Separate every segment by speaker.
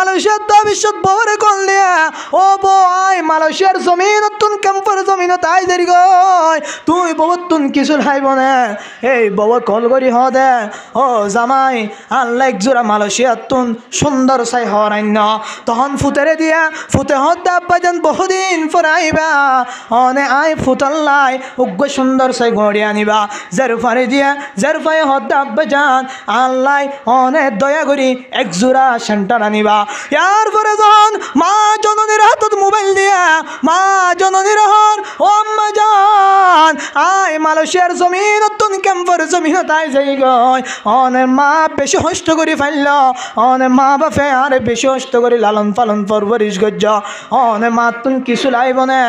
Speaker 1: মালয়েশিয়ার তো বিশ্বত বহরে করলে ও বই মালয়েশিয়ার জমিন তুন ক্যাম্পার জমিন তাই দেরি গয় তুই বহুত তুন কিছু হাইব না এই বউ কল করি হ দে ও জামাই আল্লাহ একজোড়া মালয়েশিয়ার তুন সুন্দর চাই হরান্য তখন ফুতেরে দিয়া ফুতে হদ আব্বাজান বহুদিন পর আইবা অনে আই ফুতাল্লাই উগ্র সুন্দর চাই গড়ি আনিবা জেরফারে দিয়া জেরফাই হদ আব্বাজান আল্লাহ অনেক দয়া করি একজোড়া সেন্টার আনিবা ইয়ার পরে যখন মা জননীর হাতত মোবাইল দিয়া মা জননীর হর ও আম্মা জান আই মালয়েশিয়ার জমিন তুন ক্যাম্পার জমিন তাই যাই গয় অনে মা বেশি হষ্ট করি ফাইল অনে মা বাপে আর বেশি হষ্ট করি লালন পালন পরবরিশ গজ্জ অনে মা তুন কিছু লাইব না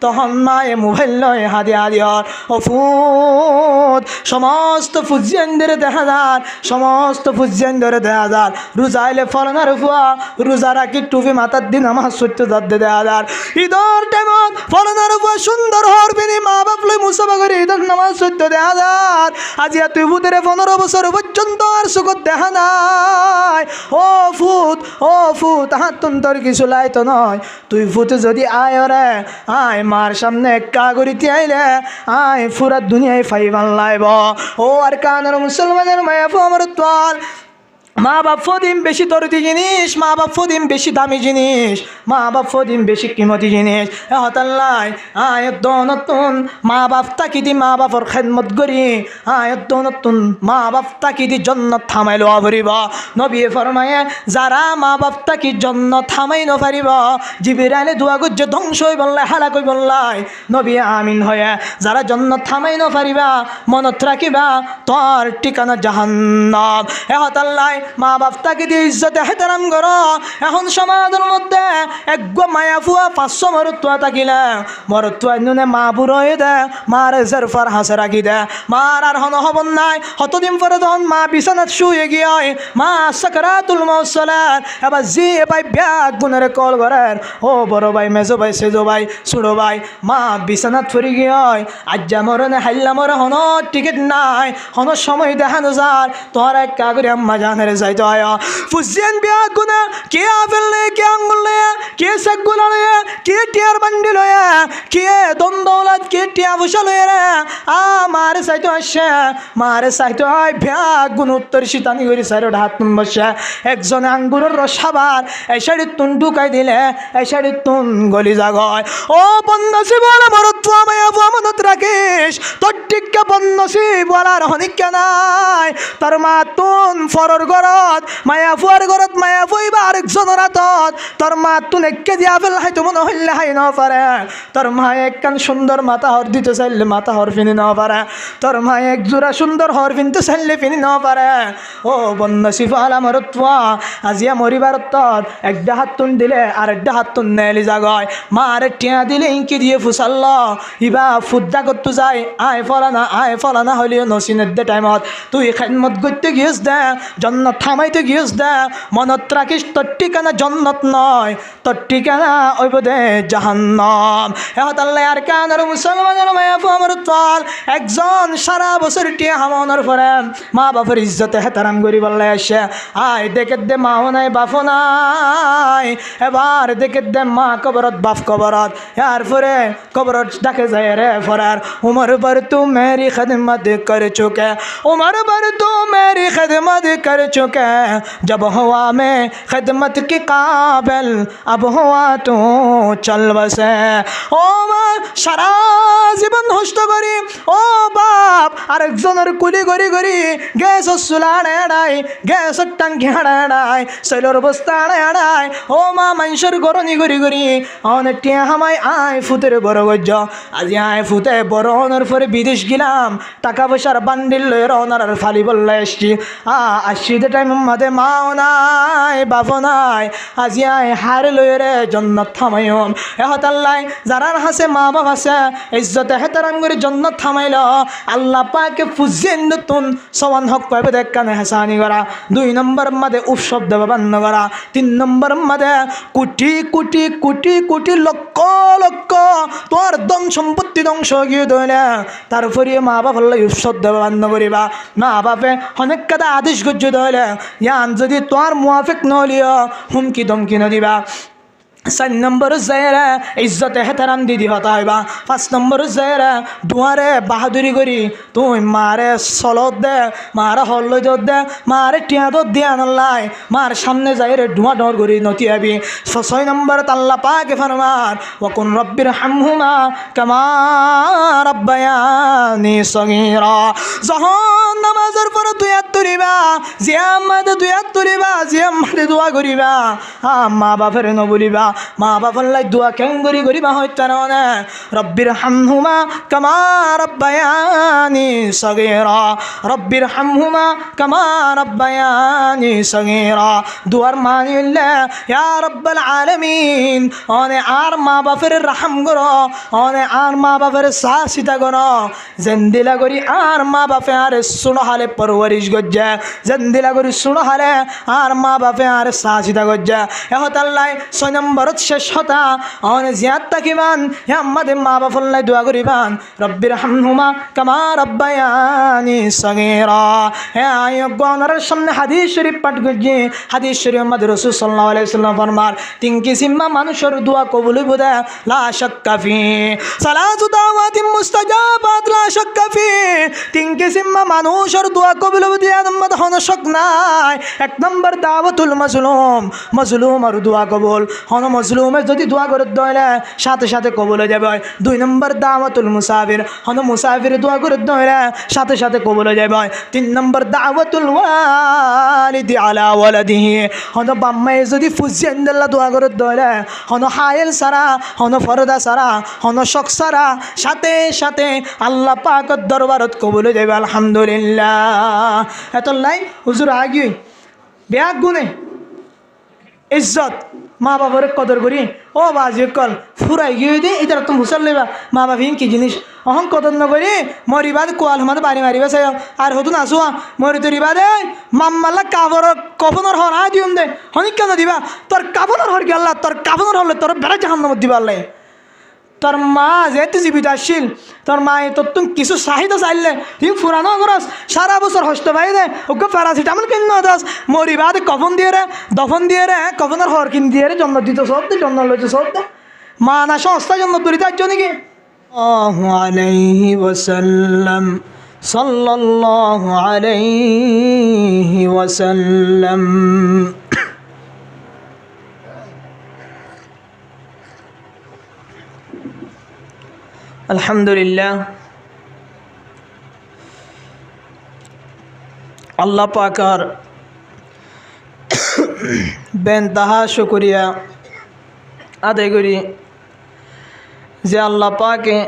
Speaker 1: তখন মায়ে মোবাইল লয় হাদি হাদিয়র ও ফুট সমস্ত ফুজিয়ানদের দেখা যার সমস্ত ফুজিয়ানদের দেখা যার রোজা আইলে ফলনার ফুয়া রোজা রাখি টুপি মাথার দিন আমার সত্য দর্দে দেওয়া যার ঈদর টাইমত ফলনার ফুয়া সুন্দর হরবিনি মা বাপ লই মুসাফা করে ঈদর নামাজ সত্য দেখা যার আজিয়া তুই ভূতের 15 বছর পর্যন্ত আর সুখত দেখা নাই ও ফুত তাহার তন্তর কিছু লাইতো নয় তুই ফুতে যদি আয় রে আয় মার সামনে একা করিতে আইলে আয় পুরা দুনিয়ায় ফাইবান লাইব ও আর কানের মুসলমানের মায়া আমার তোয়াল মা বাপ ফদিম বেশি দরদি জিনিস মা বাপ ফদিম বেশি দামি জিনিস মা বাপ ফদিম বেশি কিমতি জিনিস হতাল্লাই আয়ত নতুন মা বাপ তাকি দি মা বাপর খেদমত করি আয়ত নতুন মা বাপ তাকি দি জন্নত থামাই লওয়া ভরিব নবী ফরমায়ে যারা মা বাপ তাকি জন্নত থামাই নপারিব জিবরাইলে দোয়া করছে ধ্বংস হই বললাই হালাক হই বললাই নবী আমিন হয়ে যারা জন্নত থামাই নপারিবা মনত রাখিবা তোর ঠিকানা জাহান্নাম হতাল্লাই মা বাপ তাকে দিয়ে ইজ্জতে হেতারাম করো এখন সমাজের মধ্যে একগো মায়া ফুয়া 500 মরতুয়া থাকিলে মরতুয়া নুনে মা বুড়ো হয়ে দে মার জেরফার হাসে রাখি দে মার আর হন হবন নাই হতদিন পরে তখন মা বিছানাত শুয়ে গিয়ে মা সাকরাতুল মউত চলেন এবার জি ভাই ব্যাগ গুনের কল করেন ও বড় ভাই মেজো ভাই সেজো ভাই ছোড়ো ভাই মা বিছানাত ফুরি গিয়ে আজ্জা মরনে হাইল্লা মরে হন টিকিট নাই হন সময় দেখানো যার তোর এক কাগরে আম্মা জানের যাইতো আয়া ফুজিয়ান বিয়া গুনা কে আফেল লে কে আঙ্গুল লে কে সাগুলা লে কে টিয়ার বান্ডি লয়ে কে দন্দৌলত কে টিয়া বসা লয়ে রে আমার সাইতো আসে মারে সাইতো আই বিয়া গুন উত্তর শীতানি করি সাইরো হাত তুন বসে একজনে আঙ্গুরের রস খাবার এই শাড়ি তুন ঢুকাই দিলে এই শাড়ি তুন গলি জাগয় ও বন্নসি বলে মরত্ব মায়া মনত রাখিস তোর টিক্কা বন্নসি বলার হনিক্কা নাই তার মা তুন ফরর ঘরত মায়া ফুয়ার ঘরত মায়া ফুইবা আরেকজনের হাতত তোর মা তুন একে দিয়া ফেল হাইতো মনে হইলে হাই ন পারে তোর মা একখান সুন্দর মাথা হর দিতে চাইলে মাথা হর ফিনি ন পারে তোর মা এক জোড়া সুন্দর হর ফিনতে চাইলে ফিনি ন পারে ও বন্নসিফ আলা মরতুয়া আজিয়া মরিবার তর একটা হাত তুন দিলে আর একটা হাত তুন নেলি জাগয় মা আরে টিয়া দিলে ইঙ্কি দিয়ে ফুসাল্ল ইবা ফুদ্দা করতে যাই আয় ফলানা হইলেও নসিনের দে টাইমত তুই খেদমত করতে গিয়েছ দে জন্নত থামাইতে গিয়েছ দে মনত রাখিস তোর ঠিকানা জন্নত নয় তোর ঠিকানা ওইব দে জাহান্নাম এহতাল্লাই আর কানার মুসলমানের মায়া আমার তল একজন সারা বছর টিয়া হামানোর পরে মা বাপের ইজ্জতে হেতারাম করি বললে আসে আয় দেখে দে মাও নাই বাপও নাই এবার দেখে দে মা কবরত বাপ কবরত यार फुरे कब्र डाके जाए रे फरार उम्र भर तू मेरी खिदमत कर चुके उम्र भर तू मेरी खिदमत कर चुके जब हुआ मैं खिदमत के काबिल अब हुआ तू चल बसे ओ मां सारा জীবন নষ্ট করি ও বাপ আরেকজনের কুলি গড়ি গড়ি গ্যাস চুলাড়ে আড়াই গ্যাসের টাঙ্কি আড়াই সেলোর বস্তা আড়াই ও মা মানুষের গরনি গড়ি গড়ি অনেক টিয়া হামাই আয় ফুতের বড় গজ্জ আজি আয় ফুতে বড় অনার পরে বিদেশ গেলাম টাকা পয়সার বান্ডিল লয়ে রওনার আর ফালি বললে এসছি আসছি দে টাইম মাদে মাও নাই বাপও নাই আজি আয় হার লয়ে রে জন্নত থামাইম এহতাল্লাই যারার হাসে মা বাপ আছে ইজ্জতে হেতারাম করে জন্নত থামাইল আল্লাহ পাকে ফুজিয়েন নতুন সমান হক পাইবে দেখ কানে হাসানি করা 2 নম্বর মাদে উৎসব দেব বান্ন করা 3 নম্বর মাদে কোটি কোটি কোটি কোটি লক্ষ লক্ষ তোর ধন সম্পত্তি ধ্বংস গিয়ে দইলে তারপরে মা বাপ হল্লা উৎসব দেব বান্ন করিবা মা বাপে অনেক কাদা আদেশ গজ্জ দইলে ইয়ান যদি তোর মুয়াফিক নহলিও হুমকি ধমকি নদিবা 4 নম্বর জায়গা ইজ্জত এহতারাম দিদি হতা হইবা 5 নম্বর জায়গা দুয়ারে বাহাদুরি করি তুই মারে সলত দে মারে হল্ল দে মারে টিয়াদত দিয়া নল্লাই মার সামনে যাইরে ধোঁয়া ডর করি নতি আবি 6 নম্বর আল্লাহ পাকে ফরমান ওয়াকুন রব্বির হামহুমা কামা রাব্বায়ানি সগীরা যখন নামাজের পর তুই হাত তুলিবা জিয়াম্মাদে তুই হাত তুলিবা জিয়াম্মাদে দোয়া করিবা মা বাপের নবলিবা মা বাবার লাই দোয়া কেন করিবা হইতা না রব্বির হামহুমা কামা রাব্বায়ানি সগীরা রব্বির হামহুমা কামা রাব্বায়ানি সগীরা দুয়ার মানি হইলে ইয়া রব্বাল আলামিন অনে আর মা বাপের রহম করো অনে আর মা বাপের সাহসিতা করো জেন্দিলা করি আর মা বাপে আর শুনো হালে পরওয়ারিশ গজ্জা জেন্দিলা করি শুনো হালে আর মা বাপে আর সাহসিতা গজ্জা এহতাল্লাই 6 নম্বর শেষ হতা অনে জিয়াত তাকিবান হে আমাদের মা বাপের লাই দোয়া করিবান রব্বির হামহুমা কামা রাব্বায়ানি সগীরা হে আয়গণের সামনে হাদিস শরীফ পাঠ করছি হাদিস শরীফ আমাদের রাসূল সাল্লাল্লাহু আলাইহি ওয়াসাল্লাম ফরমান 3 কিসিমা মানুষের দোয়া কবুল হইবে লা শাক্কা ফি সালাতু দাওয়াতিন মুস্তাজাবাত লা শাক্কা ফি 3 কিসিমা মানুষের দোয়া কবুল হইবে আমাদের হন শক নাই 1 নম্বর দাওয়াতুল মাজলুম আর দোয়া কবুল হন মাজলুমে যদি দোয়া করে দইলে সাথে সাথে কবুল হয়ে যাবে 2 নম্বর দাওয়াতুল মুসাফির হন মুসাফির দোয়া করে দইলে সাথে সাথে কবুল হয়ে যাবে 3 নম্বর দাওয়াতুল ওয়ালিদি আলা ওয়ালাদিহি হন বাম্মায়ে যদি ফুজিয়ান্দাল্লাহ দোয়া করে দইলে হন হায়েল সারা হন ফরদা সারা হন শক সারা সাথে সাথে আল্লাহ পাকের দরবারত কবুল হয়ে যাবে আলহামদুলিল্লাহ এত লাই হুজুর আগি ব্যাগ গুনে ইজ্জত মা বাবার কদর করি ও বাজি কল ফুরাই গিয়ে দে এটা তুমি হুসার লইবা মা বাবিন কি জিনিস অহং কদর নকরি মরিবাদ কোয়াল মাতে বাড়ি মারিবা চাই আর হতো নাচুয়া মরি তরিবা দে মাম্মাল্লা কাপড় কফনের হর আ দিউম দে হনিক কেন দিবা তোর কাপড়ের হর কি আল্লাহ তোর কাপড়ের হলে তোর বেড়া জাহান্নামত দিবা আল্লাহ তোর মা যেহেতু জীবিত আসছিল তোর মা তোর তুমি কিছু চাহিদা চাইলে তুমি ফুরানো করস সারা বছর হস্ত পাই দে ওকে প্যারাসিটামল কিনে দাস মরিবা দে কফন দিয়ে রে দফন দিয়ে রে কফনের হর কিন দিয়ে রে জন্ম দিত সব দে জন্ম লইতে সব দে মা না সংস্থা জন্ম দরিতে আসছো নাকি আলাইহি ওয়াসাল্লাম সাল্লাল্লাহু আলাইহি ওয়াসাল্লাম আলহামদুলিল্লাহ আল্লাহ পাকের বেনতাহা শুকরিয়া আদায় করি যে আল্লাহ পাকে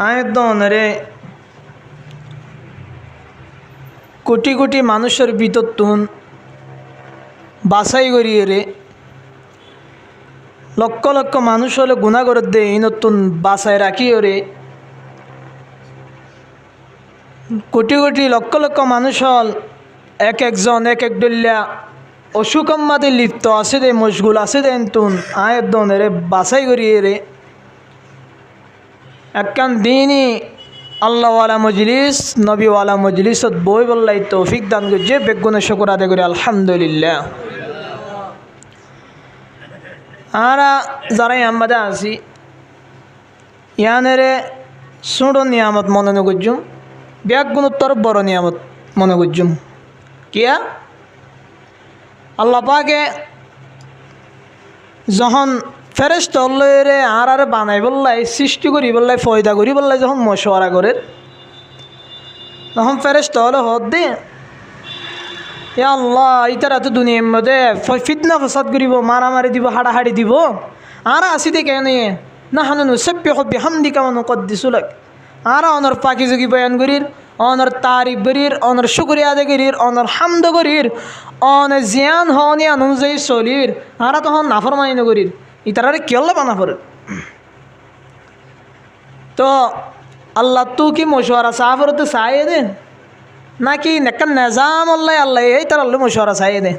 Speaker 1: আয়তনরে কোটি কোটি মানুষের ভিতর তুন বাছাই করিয়ে রে লক্ষ লক্ষ মানুষ হলে গুণা করে দে এই নতুন বাসায় রাখি ওরে কোটি কোটি লক্ষ লক্ষ মানুষ হল এক একজন এক এক ডলিয়া অসুকম্মাতে লিপ্ত আছে দে মশগুল আছে দে তুন আয়ের দনেরে বাছাই করিয়ে রে একখান দিনই আল্লাহওয়ালা মজলিস নবীওয়ালা মজলিসত বই বললাই তৌফিক দান করছে বেগুনে শুকর আদায় করি আলহামদুলিল্লাহ আরা যারাই আমাদে আছি ইয়ানেরে ছোটো নিয়ামত মনে নগুজুম ব্যাগ গুণোত্তর বড় নিয়ামত মনে করজুম কিয়া আল্লাহ পাকে যখন ফেরেশত লইরে আর বানাই বললাই সৃষ্টি করি বললাই ফয়দা করি বললাই যখন মশওয়ারা করে তখন ফেরেশত হলে হদ দে আল্লাহ ইতারা তো দুনিয়ার মধ্যে ফিতনা ফসাদ করিব মারামারি দিব হাড়াহাড়ি দিব আর আসি দে কেন না হানুন সভ্য হব্য হামদি কামান কদ্দিসুলাক আর অনর পাখি যোগী বয়ান করির অনর তারিফ করির অনর শুক্রিয়া আদায় করির অনর হামদ করির অন জিয়ান হনি অনুযায়ী চলির আর তখন নাফরমানি নগরির ইতারারে কেল্লা বানা পড়ে তো আল্লাহ তু কি মশওয়ারা সাফরতে চাই দে নাকি একটা নিজাম আল্লাহ আল্লাহ এই তার আল্লাহ মশওয়ারা চাই দে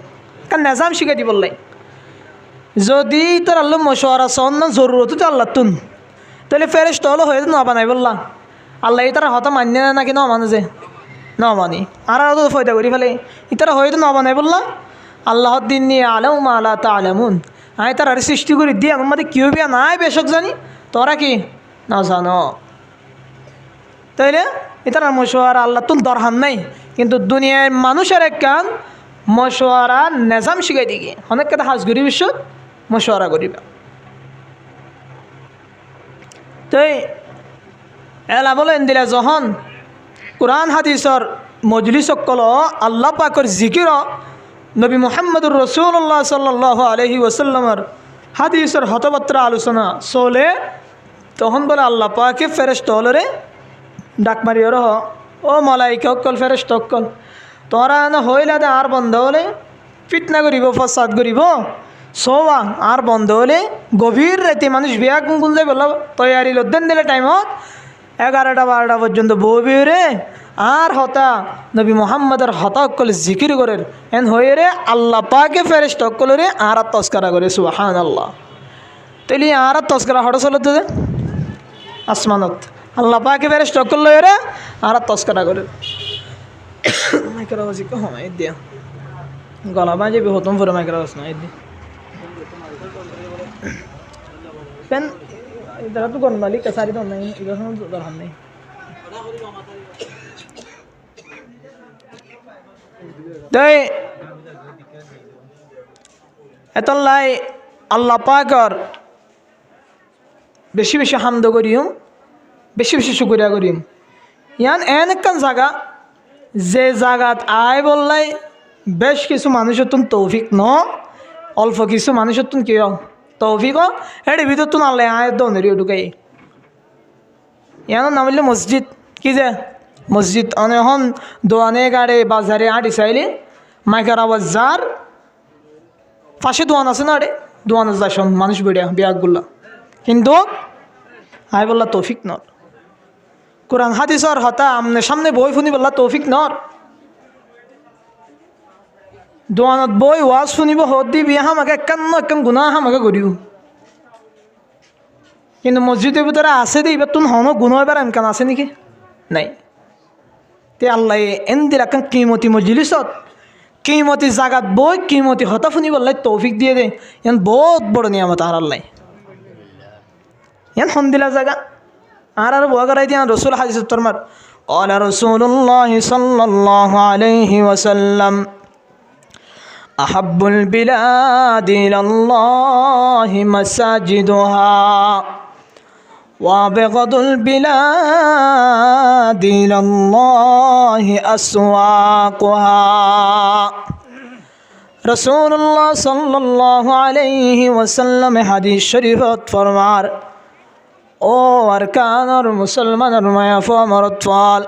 Speaker 1: একটা নিজাম শিখাই দি বললাই যদি তার আল্লাহ মশওয়ারা সন্ন জরুরত তো আল্লাহ তুন তাহলে ফেরেশতা হলো হয়ে না বানাই বললাম আল্লাহ এই তারা হতা মান্য না নাকি না মানে যে নমানি আর তো ফয়দা করি ফেলে ইতারা হয়তো নবানাই বললাম আল্লাহর দিন নিয়ে আলাম আলা তা আলামুন আয় তার আর সৃষ্টি করে দিয়ে আমার মধ্যে কেউ বিয়া নাই বেশক জানি তোরা কি না জানো তাইলে এটার মশওয়ারা আল্লাহ তুল দরহান নাই কিন্তু দুনিয়ার মানুষের এক কান মশওয়ারা নেজাম শিখাই দিকে অনেক কথা হাজ করি বিশ্ব মশওয়ারা করিবা তাই এলা বলেন দিলে যখন কোরআন হাদিসর মজলিস সকল আল্লাহ পাকর জিকির নবী মুহাম্মদুর রাসূলুল্লাহ সাল্লাল্লাহু আলাইহি ওয়াসাল্লামের হাদিসের হতবাত্রা আলোচনা চলে তখন বলে আল্লাহ পাকে ফেরেশতা হলরে ডাক মারি রহ ও মালাইকা অক্কল ফেরেশতা অক্কল তোরা না হইলে দে আর বন্ধ হলে ফিতনা করিব ফসাদ করিব সোয়া আর বন্ধ হলে গভীর রাতে মানুষ বিয়া গুন যাই বলল তৈয়ারি লদ্দেন দিলে টাইমত 11টা 12টা পর্যন্ত বউবি রে আর হতা নবী মুহাম্মদের হতা অক্কল জিকির করেন এন হয়ে রে আল্লাহ পাকে ফেরেশতা অক্কল রে আর তস্করা করে সুবহানাল্লাহ তাইলে আর তস্করা হঠাৎ চলতে দে আসমানত আল্লাহ পাকে ফেরেশতা অক্কল লয়ে রে আর তস্করা করে মাইকের আওয়াজ কি হয় দিয়া গলা বাজে বি হতম পুরো মাইকের আওয়াজ না দি পেন इधर तो कौन मालिक का सारी तो नहीं इधर हम उधर हम नहीं दे এতলাই আল্লাহ পাকর বেশি বেশি হামদ করিম বেশি বেশি শুকরিয়া করিম ইয়ান এন একখান জায়গা যে জায়গাত আয় বললাই বেশ কিছু মানুষের তুন তৌফিক ন অল্প কিছু মানুষের তুন কি তৌফিক এর ভিতর তুন আল্লাহ আয় দনেরিও ঢুকাই ইয়ান নাম হইলে মসজিদ কি যে মসজিদ অনেহন দোয়ানে গাড়ে বাজারে আড়ি চাইলে মাইকার আওয়াজ যার পাশে দোয়ান আছে না রে দোয়ান যায় সব মানুষ বেড়িয়া বিয়াগুলা কিন্তু আয় বললা তৌফিক নর কোরআন হাদিসর হতা আমনে সামনে বই শুনি বললা তৌফিক নর দোয়ানত বই ওয়াজ শুনিব হত দি বিয়া হামাকে একান গুণা হামাকে করিব কিন্তু মসজিদের ভিতরে আছে দে এবার তুমি হন গুণ এবার এমকান আছে নাকি নাই তে আল্লাহ এন দিল একান কিমতি মজলিসত কিমতি জাগাত বই কিমতি হতা শুনি বললাই তৌফিক দিয়ে দে এন বহুত বড় নিয়ামত আর আল্লাহ এন হন্দিলা জায়গা আর বয়া করাই দিয়া রসুল হাদিস তরমার قال رسول الله صلى الله عليه وسلم أحب البلاد إلى الله مساجدها وأبغض البلاد إلى الله أسواقها رسول الله صلى الله عليه وسلم حديث شريف فرمار ও আরকানর মুসলমানের মায়াফ আমার তোয়াল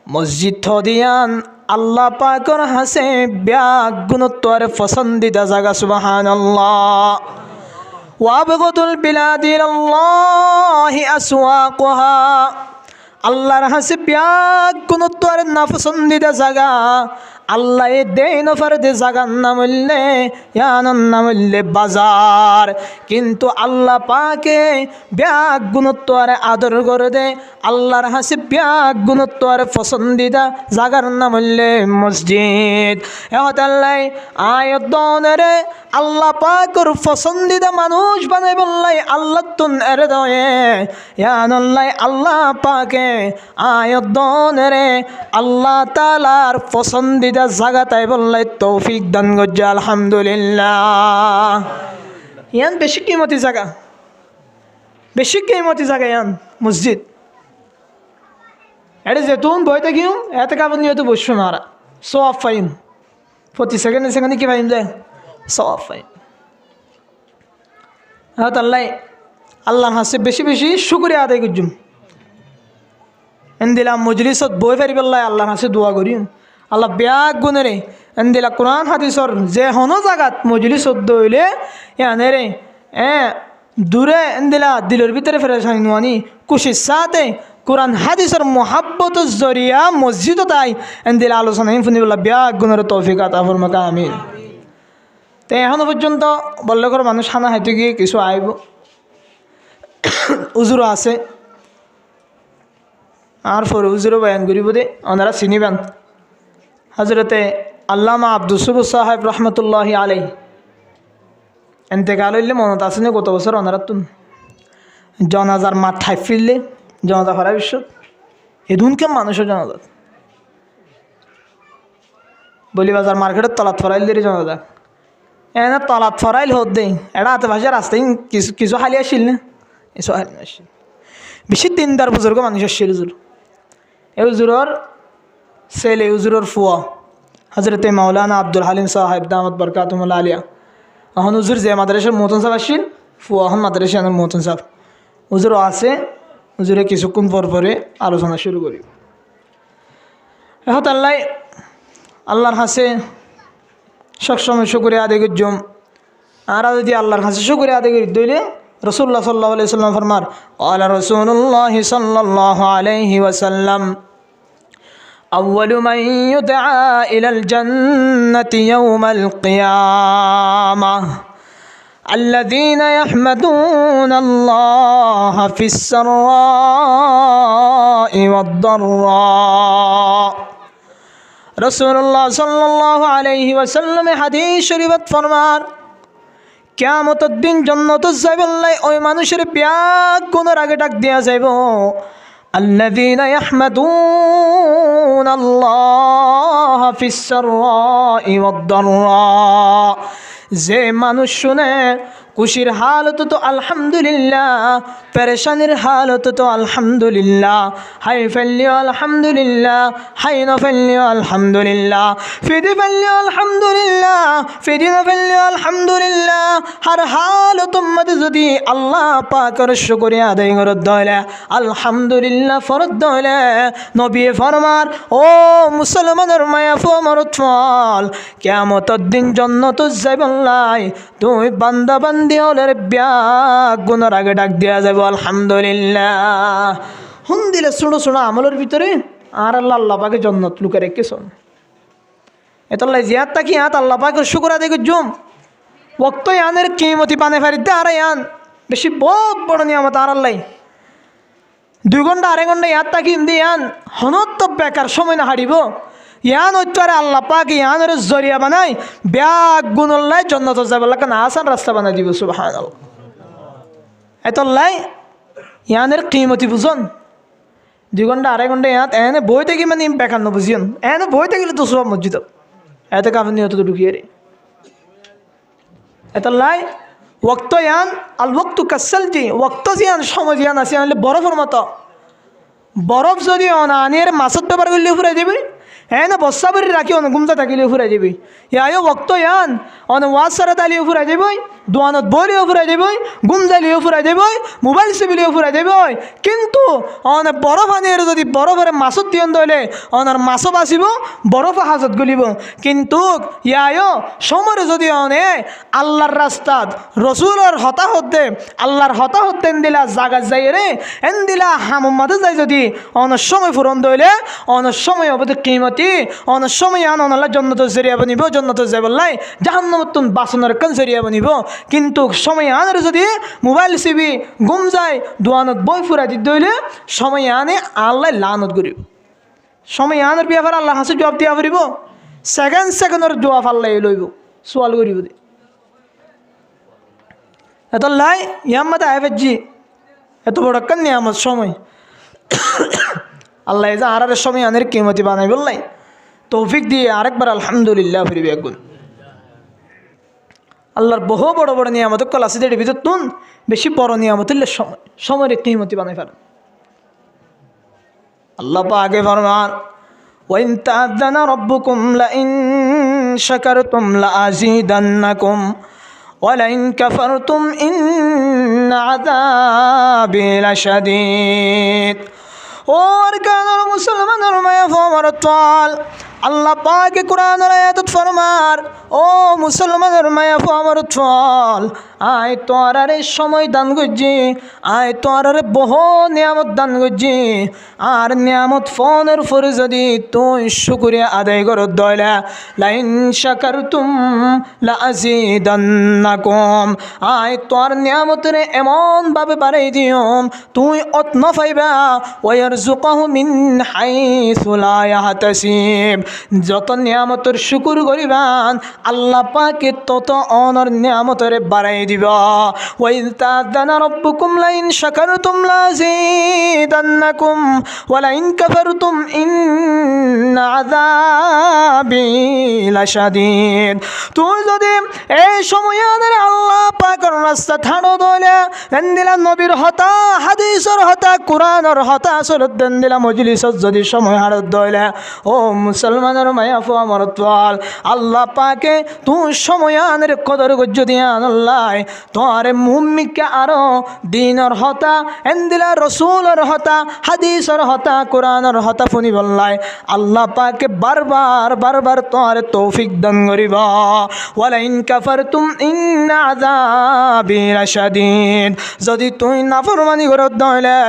Speaker 1: মসজিদ থদিয়ান আল্লাহ পাকর হাসে ব্যাগ গুণত্বর পছন্দিদা জায়গা সুবহানাল্লাহ ওয়াবগদুল বিলাদি ইলাল্লাহি আসওয়াকুহা আল্লাহর হাসে ব্যাগ গুণত্বর না পছন্দিদা জায়গা আল্লাহ দেই নফার দে জাগার নাম হইলে ইয়ানর নাম হইলে বাজার কিন্তু আল্লাহ পাকে ব্যাগ গুণত্ব আর আদর করে দে আল্লাহর হাসি ব্যাগ গুণত্ব আর পছন্দিদা জাগার নাম হইলে মসজিদ এহত আল্লাহ আয়ত দনেরে আল্লাহ পাকর পছন্দিদা মানুষ বানাই বললাই আল্লাহ তুন এর দয়ে ইয়ানল্লাই আল্লাহ পাকে আয়ত দনেরে আল্লাহ তাআলার পছন্দিদা জায়গা তাই বললাই তৌফিক দান গজ্জা আলহামদুলিল্লাহ ইয়ান বেশি কিমতি জায়গা ইয়ান মসজিদ এটা যেতুন বইতে গিয়ে এত কাপড় নিয়ে তো বসছো না সব ফাইম প্রতি সেকেন্ডে কি ফাইম যায় সব ফাইম আল্লাহ আল্লাহর হাসে বেশি বেশি শুকরিয়া আদায় করছুম এন দিলাম মজলিসত বই ফেরি পেলাই আল্লাহর হাসে দোয়া করিম আল্লাহ ব্যাগ গুণেরে এন দিলা কোরআন হাদিসর যে হন জাগাত মজলিসত দইলে এনে দূরে এন দিলা দিলের ভিতরে ফেরে সাইনুয়ানি খুশির সাথে কোরআন হাদিসর মোহাব্বতের জরিয়া মসজিদও তাই এন দিলা আলোচনা শুনি বললা ব্যাগ গুণের তৌফিক আতা ফরমাকা আমিন তো এখনো পর্যন্ত বললে করে মানুষ হানা হাইতে গিয়ে কিছু আইব উজুরও আছে আর পরে হুজুরও বয়ান করিব দে ওনারা চিনিবেন হজরতে আল্লামা আব্দুল সুবুর সাহেব রহমতুল্লাহি আলাই এতেকাল হইলে মনত আছে না গত বছর ওনারা তুন জনাজার মাথায় ফিরলে জনাজা ফরা বিশ্ব এদুনকে মানুষের জনাজাত বলি বাজার মার্কেটের তলাত ফরাইল দিয়ে জনাজা এনে তলাত ফরাইল হত দেই এটা হাতে ভাষা রাস্তায় কিছু কিছু হালি আসিল না এসব হালি আসিল বেশি দিনদার বুজুর্গ মানুষ আসছিল হুজুর এই হুজুরর ছেলে হুজুরর ফুয়া হজরতে মাওলানা আব্দুল হালিম সাহেব দামত বরকাতুমুল্লাহ আলিয়া এখন হুজুর যে মাদ্রাসার মোহতন সাহেব আসছিল ফুয়া এখন মাদ্রাসার মোহতন সাহেব হুজুরও আছে হুজুরে কিছুক্ষণ পর পরে আলোচনা শুরু করি এখন আল্লাহ আল্লাহর হাসে সবসময় শুকরিয়া আদায় করজম আর যদি আল্লাহর হাসে শুকরিয়া আদায় করি দইলে রসুল্লাহ সাল্লাল্লাহু আলাইহি ওয়াসাল্লাম ফরমার আলা রাসূলুল্লাহ সাল্লাল্লাহু আলাইহি ওয়াসাল্লাম أول من يدعى إلى الجنة يوم القيامة الذين يحمدون الله في السراء والضراء রসুল্লাহ সাল্লাল্লাহু আলাইহি ওয়াসাল্লামে হাদিস শরীফত ফরমান কিয়ামতের দিন জান্নাত যাইবাল্লাই ওই মানুষের ব্যাগ গুনার আগে ডাক দেয়া যাইব আল্লাযীনা ইয়াহমাদুনা আল্লাহ ফিস সাররাই ওয়াদ দাররা যে মানুষ শুনে খুশির হালত তো আলহামদুলিল্লাহ পেরেশানির হালত তো আলহামদুলিল্লাহ হাই ফেললিও আলহামদুলিল্লাহ হাই না ফেললিও আলহামদুলিল্লাহ ফিদি ফেললিও আলহামদুলিল্লাহ ফিদি না ফেললিও আলহামদুলিল্লাহ হর হালত মধ্যে যদি আল্লাহ পাকের শুকরিয়া আদায় করত দলে আলহামদুলিল্লাহ ফরত দলে নবী ফরমান ও মুসলমানের মায়া ফমরত ফল কিয়ামতের দিন জান্নাত যাইবাল্লাই তুই বান্দা বান্দি হলের ব্যাগ গুনার আগে ডাক দেওয়া যাবে আলহামদুলিল্লাহ হুন দিলে ছোটো ছোটো আমলের ভিতরে আর আল্লাহ আল্লাহ পাকে জান্নাত লুকে রেখেছেন এতলাই জিয়াত তাকি হাত আল্লাহ পাকের শুকর আদায় করজুম ওক্ত ইয়ানের কিমতি পানে ফারিতে আর ইয়ান বেশি বহুত বড় নিয়ামত আর আল্লাহ 2 ঘন্টা 2.5 ঘন্টা ইয়াত তাকি ইয়ান হনত বেকার সময় না হারিব ইয়ান হচ্ছে আল্লাহ পাক ইয়ানের জরিয়া বানাই ব্যাগ গুণল্লাই জন্নত যাবার না আসান রাস্তা বানাই দিব সুবহানাল্লাহ এতলাই ইয়ানের কিমতি বুঝন 2 ঘন্টা 2.5 ঘন্টা ইয়াত এনে বই থেকে মানে বেকার ন বুঝিয়ন এনে বই থেকে তো সব মসজিদ এতে কাফন নিয়ত ঢুকিয়ে রে এতলাই ওয়াক্ত ইয়ান আল ওয়াক্তু কাসালজি ওয়াক্ত জিয়ান সময় জিয়ান আছে আনলে বরফের মতো বরফ যদি অনানের মাছত ব্যবহার করলে ফুরাই দেবে হ্যাঁ না বস্তা বাড়ি রাখি অনেক গুমতা থাকিলেও ফুরাই যাবি ইয়াও ওক্ত ইয়ান অনেক ওয়াজ সারা তালিও ফুরাই যাবই দোয়ানত বইলেও ফুরাই যাবই গুম যাইলেও ফুরাই যাবই মোবাইল চিবিলেও ফুরাই যাবই কিন্তু অনেক বরফ আনিয়ে যদি বরফের মাছত দিয়ন দইলে অনার মাছও বাঁচিব বরফ হাজত গলিব কিন্তু ইয়াও সময় যদি অনে আল্লাহর রাস্তাত রসুলের হতাহত দে আল্লাহর হতাহত দেন দিলা জাগাত যাই রে এন দিলা হামুমাতে যাই যদি অনেক সময় ফুরন দইলে অনেক সময় অবধি কিমত অনেক সময় আল্লাহ জন্নত জরিয়া বনিব জন্নত যাবল্লাই জাহান্নামতুন বাসনের কান জরিয়া বনিব কিন্তু সময় আনার যদি মোবাইল চিবি গুম যায় দোয়ানত বই ফুরা দিতে হইলে সময় আনে আল্লাহ লানত করিব সময় আনার ব্যাপার আল্লাহ হাসে জবাব দিয়া ফুরিব সেকেন্ডের জবাব আল্লাহ লইব সোয়াল করিব এত লাই ইয়াম্মাতে আইফেজি এত বড় কান নিয়ামত সময় আল্লাহ যা আর সময় আনের কিমতি বানাই বললাই তৌফিক দিয়ে আরেকবার আলহামদুলিল্লাহ ফিরবি একগুণ আল্লাহর বহু বড় বড় নিয়ামত কল আছে যেটা ভিতর তুন বেশি বড় নিয়ামত হলে সময় সময়ের কিমতি বানাই ফেলেন আল্লাহ আগে ফরমান ওয়াইন তাআযানা রাব্বুকুম লাইন শাকারতুম লাআযীদান্নাকুম ওয়া লাইন কাফারতুম ইন্না আযাবি লাশাদীদ और मुसलमानों में फमरताल আল্লাহ পাকে কোরআনের আয়াতত ফরমার ও মুসলমানের মায়া আমার ফল আয় তোরারে সময় দান করছি আয় তোরারে বহু নিয়ামত দান করছি আর নিয়ামত ফোনের পরে যদি তুই শুকরিয়া আদায় করো দয়লা লাইন শাকারতুম লা আযীদান্নাকুম আয় তোর নিয়ামতরে এমন ভাবে বাড়াই দিওম তুই অত পাইবা ওয়ারযুকুহু মিন হাইসু লা ইয়াহতাসিব যত নিয়ামতের শুকুর করিবান আল্লাহ পাকে তত অনর নিয়ামতরে বাড়াই দিবা ওয়াইয তাযানা রাব্বুকুম লাইন শাকারতুম লা আযীদান্নাকুম ওয়া লাইন কাফারতুম ইন্না আযাবি লাশাদীদ তুই যদি এই সময় আল্লাহ পাকের রাস্তা ছাড়ো দলে দিলা নবীর হতা হাদিসের হতা কোরআনের হতা আসলত দিলা মজলিসত যদি সময় হারত দলে ও মুসলমানের মায়া ফো আমার তোয়াল আল্লাহ পাকে তুই সময়ানের কদর যদি আল্লাহ তোরে মুম্মিকে আরো দিনের হতা দিলা রসুলের হতা হাদিসের হতা কোরআনের হতা ফুনি বললাই আল্লাহ পাকে বারবার বারবার তোরে তৌফিক দান করিবা ওয়ালাইন কাফারতুম ইন্না আযাবি লাশাদীদ যদি তুই নাফরমানি করত দলে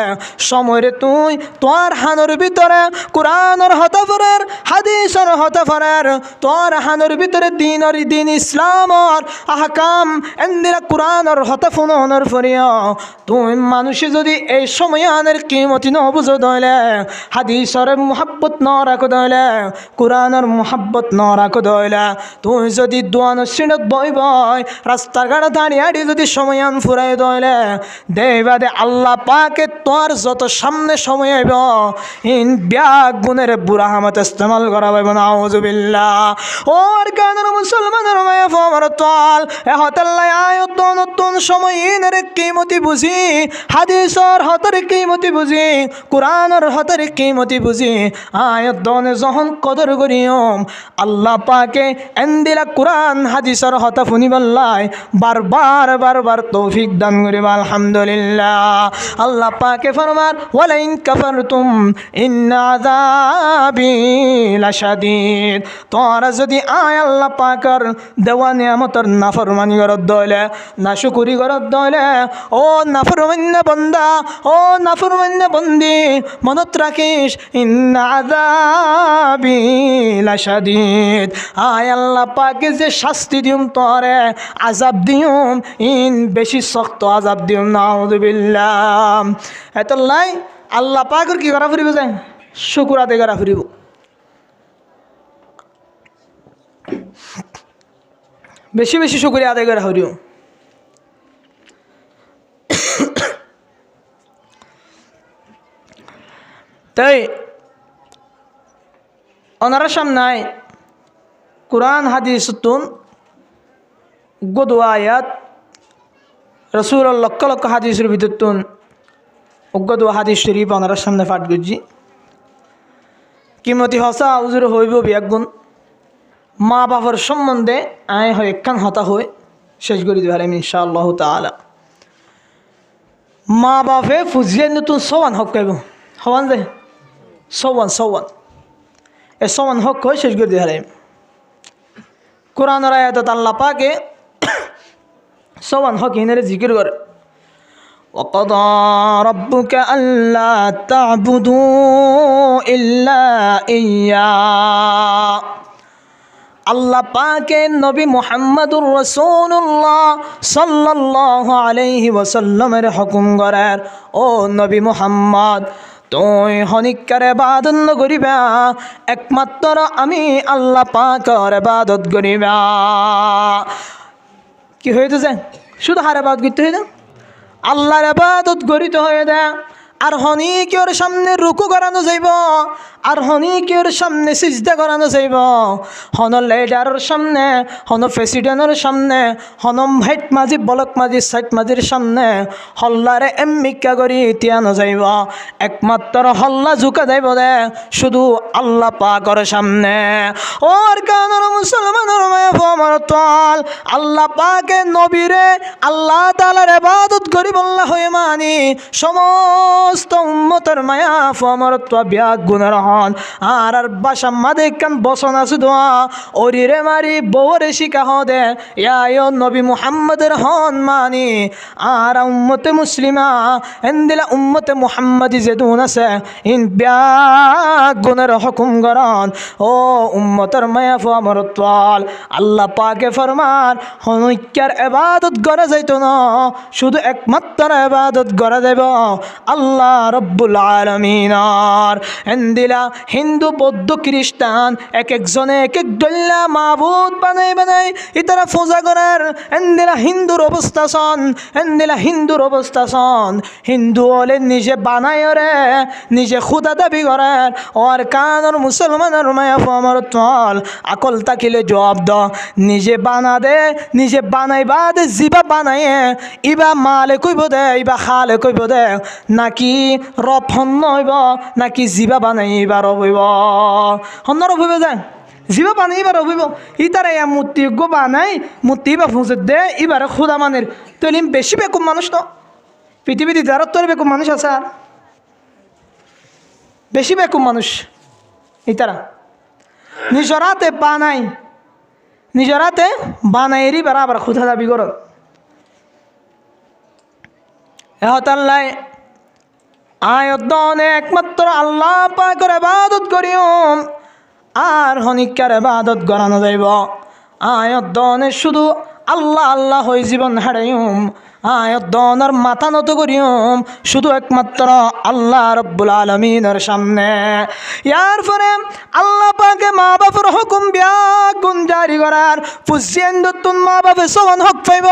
Speaker 1: সময়ে তুই তোর হানোর ভিতরে কোরআনের হতা ফরের হাদিসের হতা ফরের তোর হানোর ভিতরে দিন ইসলামর আহকাম এন্দিরা কোরআনের হতা ফুনর ফরিয়া তুই মানুষে যদি এই সময়ানের কিমতি ন বুঝো দলে হাদিসের মুহাব্বত ন রাখো দলে কোরআনের মুহাব্বত ন রাখো দলে তুই যদি দোয়ানো সিনত বই বই রাস্তার ঘাটে দাঁড়িয়ে যদি সময়ান ফুরাই দলে দেবাদে আল্লাহ পাকে তোর যত সামনে সময় আইব ইন ব্যাগ গুণের বুড়া হামত ইস্তেমাল করা পাইব না আউযুবিল্লাহ ওর কানের মুসলমানের মায়া ফমর তোয়াল এ হতাল্লাই আয়ত নতুন সময় ইনের কিমতি বুঝি হাদিসর হতর কিমতি বুঝি কোরআনের হতর কিমতি বুঝি আয়ত দনে যখন কদর করিয়ম আল্লাহ পাকে এন্দিলা কোরআন হাদিসর হতা ফুনি বললাই বারবার বারবার তৌফিক দান করিবা আলহামদুলিল্লাহ আল্লাহ পাকে ফরমার ওয়ালাইন কাফারতুম ইন্না আযাবি লাশাদীদ তোরা যদি আয় আল্লাহ পাকের দেওয়া নিয়ামতের নাফরমানি করত দলে নাশুকরি করত দলে ও নাফরমান্য বান্দা ও নাফরমান্য বন্দি মনত রাখিস ইন্না আযাবি লাশাদীদ আয় আল্লাহ পাকে যে শাস্তি দিউম তোরে আযাব দিউম ইন বেশি শক্ত আযাব দিউম নাউযুবিল্লাহ এতলাই আল্লাহ পাকের কি করা ফুরিব যায় শুকর আদায় করা ফুরিব বেশি বেশি শুকরিয়া আদায় করা ফুরিব তাই ওনারা সামনায় কোরআন হাদিস তুন গদুয়া আয়াত রসুলের লক্ষ লক্ষ হাদিসের ভিতর তুন গদুয়া হাদিস শরীফ ওনারা সামনে পাঠ করছি কিমতি হসা উজুর হইব বিয়াগুণ মা বাবার সম্বন্ধে আয় হয় একখান হতা হয়ে শেষ করে দিবার আমি ইনশাআল্লাহ তাআলা মা বাপে ফুজিয়ে নতুন সবান হক কইব হওয়ান যায় সবান এ সবান হক হয়ে শেষ করে দিবার কোরআনের আয়াতত আল্লাহ পাকে সবান হক ইনারে জিকির করে وقضى ربك ألا تعبدوا إلا إياه আল্লাহ পাকে নবী মুহাম্মদুর রাসূলুল্লাহ সাল্লাল্লাহু আলাইহি ওয়াসাল্লামের হুকুম করার ও নবী মুহাম্মদ তুই হনিকার ইবাদত করিবা একমাত্র আমি আল্লাহ পাকের ইবাদত করিবা কি হইতে যায় শুধু হার ইবাদত করতে হয় না আল্লাহর ইবাদত করিতে হয় না আর হনিকের সামনে রুকু করানো যাইব আর হনিকের সামনে সিজদা করানো যাইব হন লিডারের সামনে হন প্রেসিডেন্টের সামনে হন ভাইট মাঝি বলক মাঝি সাইট মাঝির সামনে হল্লারে এমিকা করি তিয়ানো যাইব একমাত্র হল্লা ঝুঁকা যাইব দে শুধু আল্লাহ পাকের সামনে ওর কানের মুসলমানের মায়া আমার আমরতাল আল্লাহ পাকে নবীরে আল্লাহ তাআলার ইবাদত করি বললা হয়ে মানি সমস্ত উম্মতের মায়া আমরত্ব বিয়াগ গুনার হন আর বাসা মাদে কান বসন আছে দোয়া ওরিরে মারি বউরে শিকা হদে ইয়া নবী মুহাম্মদের হন মানি আর উম্মতে মুসলিমা এন্দিলা উম্মতে মুহাম্মাদি যেদুন আছে ইন বিয়াগ গুনার হুকুম গরন ও উম্মতের মায়া আমরত্বাল আল্লাহ পাকে ফরমান হনইক্যার ইবাদত করা যাইতো না শুধু একমাত্র ইবাদত করা যাইব আল্লাহ রব্বুল আলামিনার এন্দিলা হিন্দু বৌদ্ধ খ্রিস্টান এক একজনে এক এক দল্লা মাবুদ বানাই ইতারা পূজা করার এন্দিলা হিন্দুর অবস্থা সন এন্দিলা হিন্দুর অবস্থা সন হিন্দু হলে নিজে বানায় রে নিজে খুদা দাবি করার আর কানর মুসলমানের মায়া আমার তল আকল তাকিলে জবাব দ নিজে বানা দে নিজে বানাইবা দে জিবা বানায়ে ইবা মালে কইব দে ইবা খালে কইব দে নাকি রব হন্ন হইব নাকি জিবা বানাইবা রব হইব হন্ন রব হইব যায় জিবা বানাইবা রব হইব ইতারা ইয়া মূর্তি গো বানাই মূর্তি বা ফুঁজে দে ইবারে খুদা মানের তলিম বেশি বেকুম মানুষ তো পৃথিবীতে যারা তোর বেকুম মানুষ আছে আর বেশি বেকুম মানুষ ইতারা নিজরাতে বানাইরি বরাবর খুদা দাবি কর এহতাল্লাই আয়তনে একমাত্র আল্লাহ পাকের ইবাদত করিম আর হনিকার ইবাদত করানো যাইব আয়তনে শুধু আল্লাহ আল্লাহ হয়ে জীবন হারাইম আয়তনের মাথা নত করিম শুধু একমাত্র আল্লাহ রব্বুল আলামিনের সামনে ইয়ার পরে আল্লাহ পাকে মা বাপের হুকুম বিয়াগুন জারি করার পুজিয়েন্দতুন মা বাপে সমান হক পাইব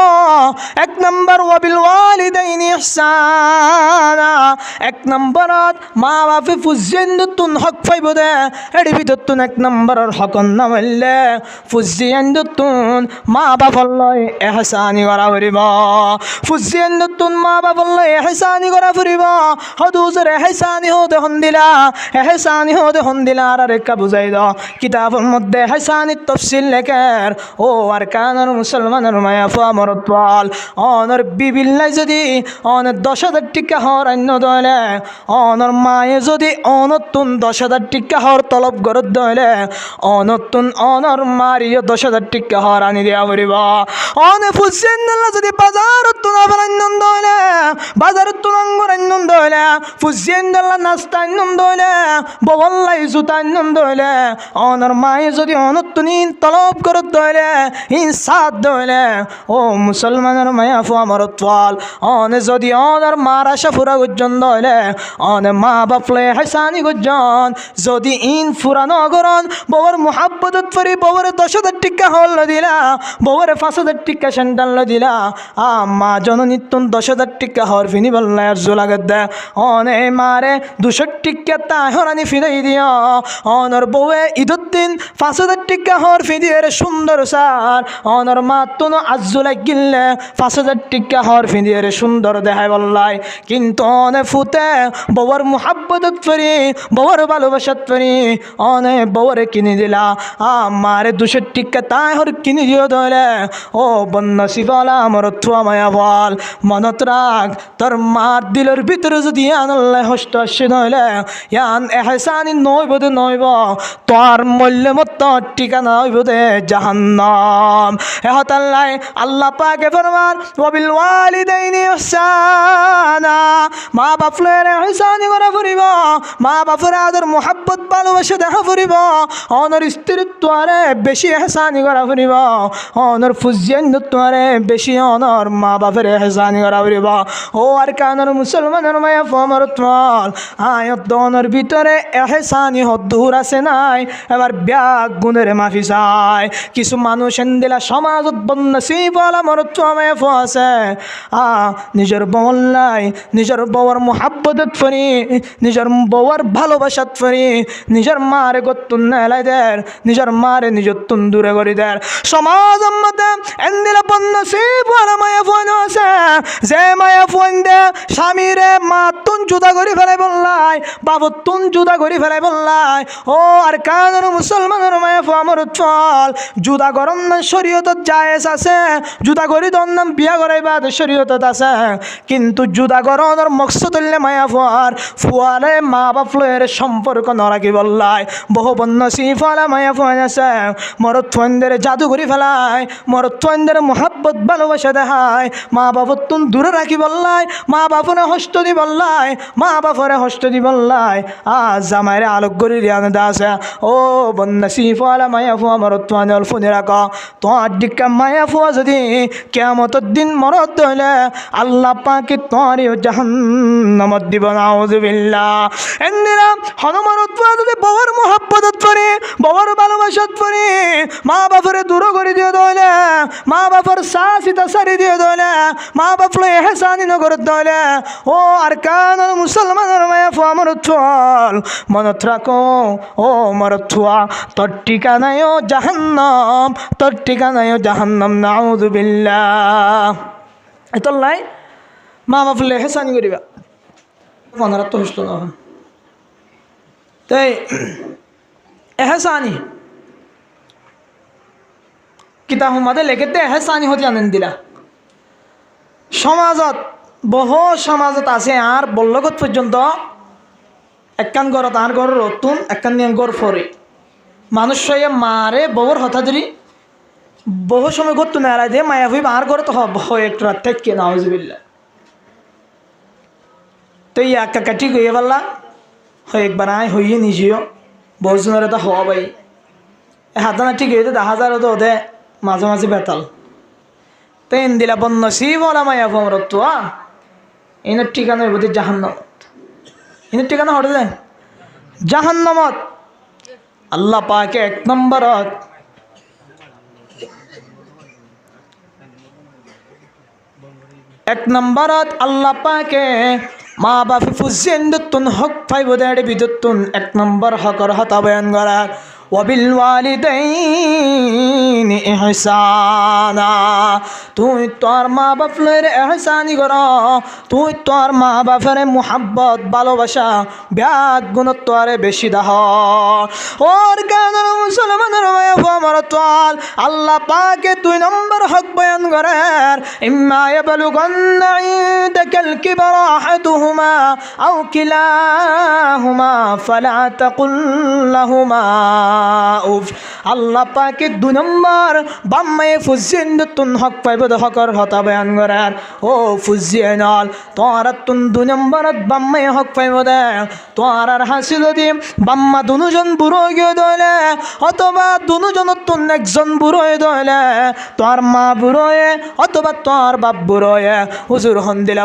Speaker 1: এক নম্বর ওয়াবিল ওয়ালিদাইনি ইহসানা এক নম্বরত মা বাপে পুজিয়েন্দতুন হক পাইব দে এর ভিতরতুন এক নম্বরের হকন না মানলে পুজিয়েন্দতুন মা বাপর লয় ইহসানি করা করিব ফুজিয়েন্দতুন মা বাপল্লা এহসানি করা ফুরিব হদুজের এহসানি হতে হন্দিলা আর রেখা বুঝাই দ কিতাবের মধ্যে এহসানি তফসিল লেখের ও আর কানার মুসলমানের মায়া আমরত্বাল অনর বিবিল্লাই যদি অনের 10,000 টিকা হর অন্য দলে অনর মায়ে যদি অনতুন 10,000 টিকা হর তলব গরত দলে অনতুন অনর মারিও 10,000 টিকা হর আনি দেওয়া ফুরিব অনে ফুজিয়েন্দল্লা যদি বাজারত বাজারের তুলাঙ্গর আনন্দ হইলে ফুজিয়েন্দল্লা নাস্তা আনন্দ হইলে ববল্লাই জুতা আনন্দ হইলে অনর মায়ে যদি অনতুনি তলব করত হইলে ইনসাদ হইলে ও মুসলমানের মায়া ফু আমার তোয়াল অনে যদি অনর মার আশা ফুরা গুজন হইলে অনে মা বাপলে হাসানি গুজন যদি ইন ফুরানো গরন বউর মুহাব্বতত ফরি বউর 10,000 টিকা হল দিলা বউর 5,000 টিকা সেন্টাল দিলা মা জননিত্যন 10,000 টিকা হর ফিনি বললাই আর জোলাগত দে অনে মারে 200 টিকা তাই হরানি ফিরাই দিও অনর বউয়ে ঈদের দিন 5,000 টিকা হর ফিদিয়ে রে সুন্দর সার অনর মা তুন আজুলাই গিললে 5,000 টিকা হর ফিদিয়ে রে সুন্দর দেখায় বললাই কিন্তু অনে ফুতে বউর মুহাব্বতত ফরি বউর ভালোবাসাত ফরি অনে বউরে কিনে দিলা মারে 200 টিকা তাই হর কিনে দিও দলে ও বন্নসিবালা আমার থুয়া মায়া বল মনত রাখ তোর মার দিলের ভিতরে যদি আল্লাহ হস্ত আসে নইলে ইয়ান এহসানি নইব দে নইব তোর মূল্য মত ঠিকানা হইব দে জাহান্নাম এহতাল্লাই আল্লাহ পাকে ফরমান ওয়াবিল ওয়ালিদাইনি ইহসানা মা বাপের এহসানি করা ফুরিব মা বাপের আদর মোহাব্বত ভালোবাসা দেখা ফুরিব অনর স্ত্রীত্বরে বেশি এহসানি করা ফুরিব অনর ফুজিয়ান্তরে বেশি অনর মা বাপের এহসানি করা ফুরিব ও আর কানর মুসলমানের মায়া ফমর তল আয়াত দনের ভিতরে এহসানি হদ্দুর আছে নাই এবার ব্যাগ গুণের মাফি চায় কিছু মানুষ এন্দিলা সমাজত বন্নসিবলা মরত্ব মায়া ফ আছে নিজের বল্লাই নিজের বউর মোহাব্বতত ফরি নিজের বউর ভালোবাসাত ফরি নিজের মারে গত্তুন নেলাই দের নিজের মারে নিজের তুন দূরে করি দের সমাজ মধ্যে এন্দিলা বন্নসিবলা মায়া ফ আছে যে মায়া ফোন্দে স্বামীরে মাতুন জুদা করে ফেলাই বললাই বাবতুন জুদা করে ফেলাই বললাই ও আর কানের মুসলমানের মায়া ফো আমার চল জুদা গরম না শরীয়তত জায়েজ আছে জুদা করি তোর নাম বিয়া করাইবা শরীয়তত আছে কিন্তু জুদা গরনের মকসদ হইলে মায়া ফুয়ার ফুয়ারে মা বাপ লয়ের সম্পর্ক নরাকি বললাই বহু বন্য সিফালা মায়া ফুয়ান আছে মরত ফুয়ানদের জাদু করে ফেলায় মরত ফুয়ানদের মোহাব্বত ভালোবাসা দেখায় মা বাপর তুন দূরে রাখি বললাই মা বাপরে হস্ত দি বললাই মা বাপরে হস্ত দি বললাই আজ জামাইরে আলোক করে দিয়া আছে ও বন্য সিফালা মায়া ফুয়া মরত ফুয়ান অল্প নিরাক তোমার দিকা মায়া ফুয়া যদি কিয়ামতের দিন মরত হইলে আল্লাহ পাকে তোমারও জাহান্নামত দিব নাউযুবিল্লাহ এন্দিরা হনুমানত ফুয়া যদি বাবার মোহাব্বতত পড়ে বাবার ভালোবাসাত পড়ে মা বাপরে দূর করে দিয়ে দইলে মা বাপর সাসিতা সারি দিয়ে দইলে মা বাপলে এহসানি নগর দইলে ও আর কান মুসলমানের মায়া ফুয়া মরত চল মনত রাখো ও মরত ফুয়া তোর ঠিকানায়ও জাহান্নাম তোর ঠিকানায়ও জাহান্নাম নাউযুবিল্লাহ এতল নাই মা বাপলে এহসানি করিবা মনে তো হস্ত না তাই এহসানি কিতাব মাদে লেখেতে এহসানি হতে আনেন দিলা সমাজত বহু সমাজত আছে আর বল্লগত পর্যন্ত একখান গড় তার গড় রতুন একখান নিয়ে গড় ফরে মানুষ মারে বউর হঠাৎ বহু সময় গড় তুলে এড়াই দিয়ে মায়া হইব আর গড় তো হয় একটু রাত থেকে নাউযুবিল্লাহ তো এই একা কাটি গিয়ে পারলা হয় একবার আয় হইয়ে নিজেও বহুজনের তো হওয়া পাই হাতানা ঠিক হইতে 10,000 তো ওদের মাঝে মাঝে বেতাল তো এন দিলা বন্য শিব ওলা মায়া ফমরত এনের ঠিকানা হইব জাহান্নামত এনের ঠিকানা হটে যায় জাহান্নামত আল্লাহ পাকে 1 নম্বরত আল্লাহ পাকে মা বাপে ফুজিয়েন দত্তুন হক ফাইব দেড় বিদত্তুন 1 নম্বর হকর হতা বয়ান করার ওয়াবিল ওয়ালিদাইনি ইহসানা তুই তোর মা বাপের এহসানি কর তুই তোর মা বাপের মুহাব্বত ভালোবাসা ব্যাগ গুণত্বরে বেশি দাহ ওর গানের মুসলমানের আমার তোল আল্লাহ পাকে 2 নম্বর হক বয়ান করার ইম্মা ইয়াবলুগান্না ইনদাকাল কিবরা আহাদুহুমা আও কিলাহুমা ফালা তাকুল লাহুমা উফ আল্লাহ পাকে 2 নম্বর বাম্মায়ে ফুজিয়েন তুন হক পাইব হকর হতা বয়ান করার ও ফুজিয়েনল তোর তুন 2 নম্বরত বাম্মায়ে হক পাইব দে তোর আর হাসি যদি বাম্মা দুজন বুড়ো গিয়ে দইলে অথবা দুজন তুন একজন বুড়ো দইলে তোর মা বুড়োয়ে অথবা তোর বাপ বুড়োয়ে হুজুর হন্দিলা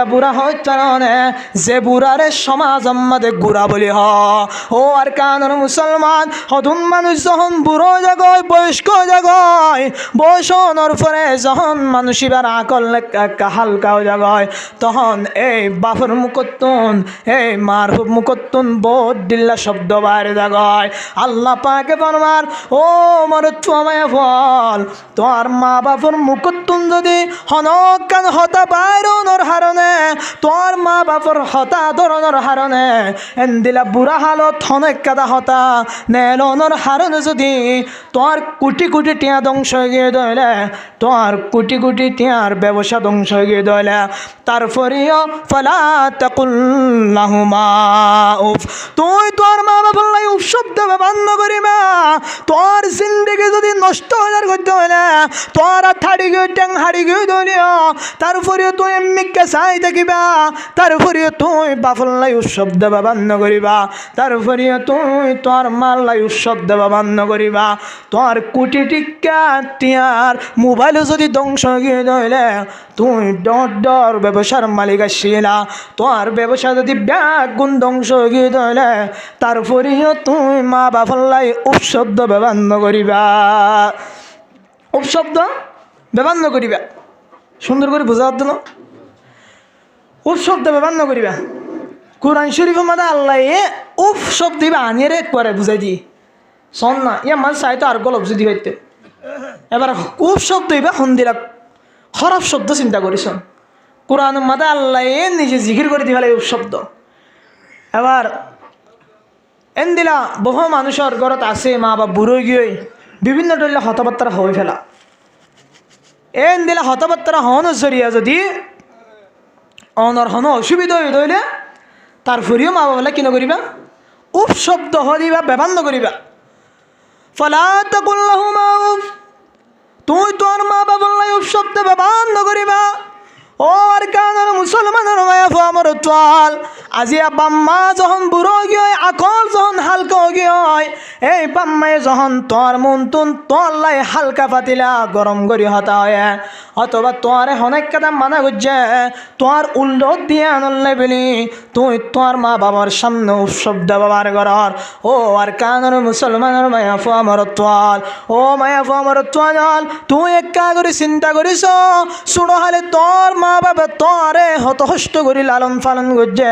Speaker 1: বুড়া হয় কারণে যে বুড়ারে সমাজ আমাদের গুড়া বলি হ ও আর কানের মুসলমান হতুন মানুষ যখন বুড়ো জাগয় বয়স্ক জাগয় বয়সনের পরে যখন মানুষ এবার আকল হালকাও জাগয় তখন এই বাপর মুখতুন এই মার মুখতুন বহুত দিল্লা শব্দ বাইরে জাগয় আল্লাহ পাকে ফরমার ও মরত আমায় ফল তোর মা বাপর মুখতুন যদি হনকান হতা বাইরনের হারণে তোর মা বাপর হতা ধরনের হারণে এন্দিলা বুড়া হালত হনেক কাদা হতা নেলনের হারণে যদি তোর কোটি কোটি টিয়া ধ্বংস হয়ে গিয়ে দইলে তোর কোটি কোটি টিয়ার ব্যবসা ধ্বংস হয়ে গিয়ে দইলে তারপরেও ফালা তাকুল লাহুমা উফ তুই তোর মা বাবার লাই উফ শব্দ ব্যবহার করিবা তোর জিন্দেগি যদি নষ্ট হয়ে করতে হইলে তোর থাড়ি গিয়ে ট্যাং হাড়ি গিয়ে দলিও তারপরেও তুই এমনিকে চাই দেখিবা তারপরেও তুই বাপর লাই উফ শব্দ ব্যবহার করিবা তারপরেও তুই তোর মার লাই উফ শব্দ ব্যবহার করিবা তোর কোটি টিকা টিয়ার মোবাইলও যদি ধ্বংস গিয়ে দইলে তুই ডর ব্যবসার মালিক আসিলা তোর ব্যবসা যদি ব্যাগ গুণ ধ্বংস গিয়ে দইলে তারপরেও তুই মা বাপর লাই উফ শব্দ ব্যবহার করিবা উফ শব্দ ব্যবহার করিবা সুন্দর করে বোঝা দিল উফ শব্দ ব্যবহার করিবা কোরআন শরীফের মধ্যে আল্লাহ উফ শব্দ দিবা আনিয়ে একবারে বুঝাই দি শোন না ইয়া মাঝ চাইতো আর গল্প যদি হইতে এবার উফ শব্দ দিবা হন্দিরা খারাপ শব্দ চিন্তা করিছন কোরআন মাদা আল্লাহ নিজে জিকির করে দি ফেলে শব্দ এবার এন দিলা বহু মানুষের ঘরত আছে মা বাপ বুড়ো গিয়ে বিভিন্ন ধরনের হতবার্তা হয়ে ফেলা এন দিলা হতবার্তা হওয়ানোর জরিয়া যদি অনর হন অসুবিধা হয়ে ধরলে তার ফুরিও মা বাবা কি নকরিবা উফ শব্দ হদিবা ব্যবহার নকরিবা ফলা তাকুল লাহুমা উফ তুই তোর মা বাবার লাই উফ শব্দ ব্যবহার নকরিবা ও আর কানের মুসলমানের মায়া আমার তোয়াল আজি বাম্মা যখন বুড়ো গিয়ে আকল যখন হালকা গিয়ে এই বাম্মায় যখন তোর মন তুন তোর লাই হালকা পাতিলা গরম করি হতা হয় অথবা তোর অনেক কথা মানা করছে তোর উল্লত দিয়ে আনলে বলি তুই তোর মা বাবার সামনে শব্দ ব্যবহার করার ও আর কানের মুসলমানের মায়া আমার তোয়াল ও মায়া আমার তোয়াল তুই একা করে চিন্তা করিস শুনো হালে তোর মা বাবা তোরে হতহষ্ট করি লালন পালন করছে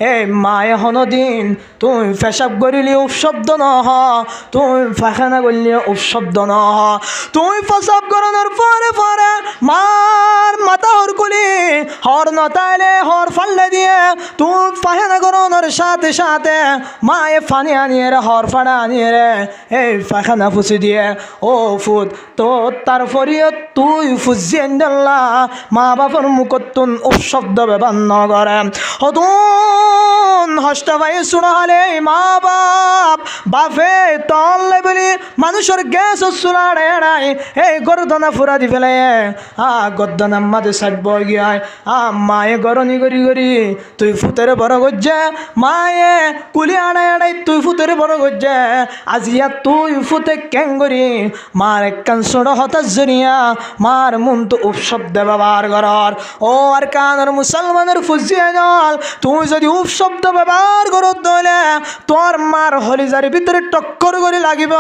Speaker 1: এই মায়ে হনদিন তুই পেশাব করিলি উপশব্দ নহ তুই পায়খানা করলি উপশব্দ নহ তুই পেশাব করানোর পরে পরে মার মাথা হর কুলি হর নতাইলে হর ফাল্লে দিয়ে তুই পায়খানা করানোর সাথে সাথে মায়ে ফানি আনিয়ে রে হর ফাড়া আনিয়ে রে এই পায়খানা ফুসি দিয়ে ও ফুট তো তারপরেও তুই ফুসিয়ে দিল্লা মা বাবার মুখতুন উপশব্দ ব্যবহার নগরে হতুন হস্ত ভাই শুনো হলে মা বাপ বাপে তলে বলি মানুষের গ্যাস চুলাড়ে এড়াই এই গর্দনা ফুরা দি ফেলে গর্দনা মাঝে সাজব গিয়ায় মায়ে গরনি করি করি তুই ফুতের বড় গজ্জে মায়ে কুলি আড়াই আড়াই তুই ফুতের বড় গজ্জে আজিয়া তুই ফুতে কেন করি মার একখান ছোট হতাশ জরিয়া মার মন তো উপশব্দ ব্যবহার করার ও আর কানের মুসলমানের ফুজিয়ে জল তুই যদি উপশব্দ ব্যবহার করো দলে তোর মার হলিজার ভিতরে টক্কর করে লাগিব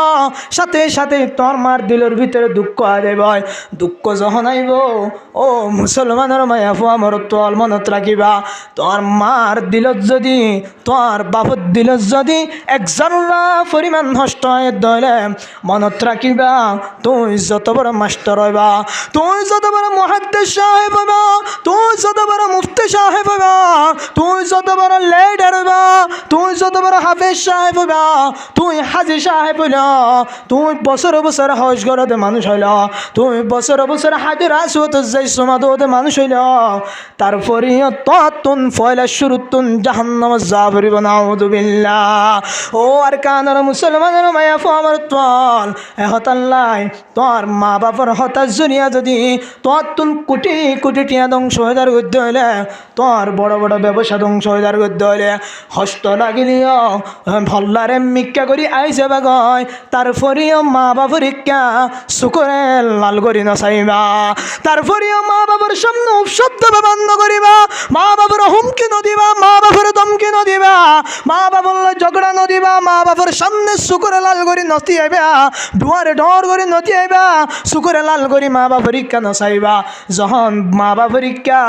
Speaker 1: সাথে সাথে তোর মার দিলের ভিতরে দুঃখ আইব দুঃখ যখন আইব ও মুসলমানের মায়া আমার তোর মনত রাখিবা তোর মার দিলত যদি তোর বাপত দিলত যদি একজনরা পরিমাণ নষ্ট হয় দলে মনত রাখিবা তুই যত বড় মাস্টার হইবা তুই যত বড় মুহাদ্দিস সাহেব হইবা তুই যত বড় মুফতি সাহেব হইবা তুই যত বড় লিডার হইবা তুই যত বড় হাফেজ সাহেব হইবা তুই হাজি সাহেব হইলা তুই বছর বছর হজ করতে মানুষ হইল তুই বছর বছর হাজির আসুত যাই সমাদতে মানুষ হইল তারপরে তুন ফয়লা শুরুতুন জাহান্নাম যাবরিব নাউযুবিল্লাহ ও আর কানের মুসলমানের মায়া আমার তোল এহতাল্লাই তোর মা বাবার হতাশ জনিয়া যদি তোর তুন কোটি কোটি টিয়া ধ্বংস হয়ে যার গদ্য হইলে তোর বড় বড় ব্যবসা ধ্বংস হয়ে যার গদ্য হইলে হস্ত লাগিলিও ভল্লারে মিক্কা করি আইসে বাগয় তারপরেও মা বাবার ইক্কা শুকরে লাল করি নচাইবা তারপরেও মা বাবার সামনে উপশব্দ ব্যবহার নকরিবা মা বাবার হুমকি নদিবা মা বাবার ধমকি নদিবা মা বাবার ঝগড়া নদিবা মা বাবার সামনে শুকরে লাল করি নতি আইবা দুয়ারে ডর করে নতি আইবা শুকরে লাল করি মা বাবার ইক্কা নচাইবা যখন মা বাবার ইক্কা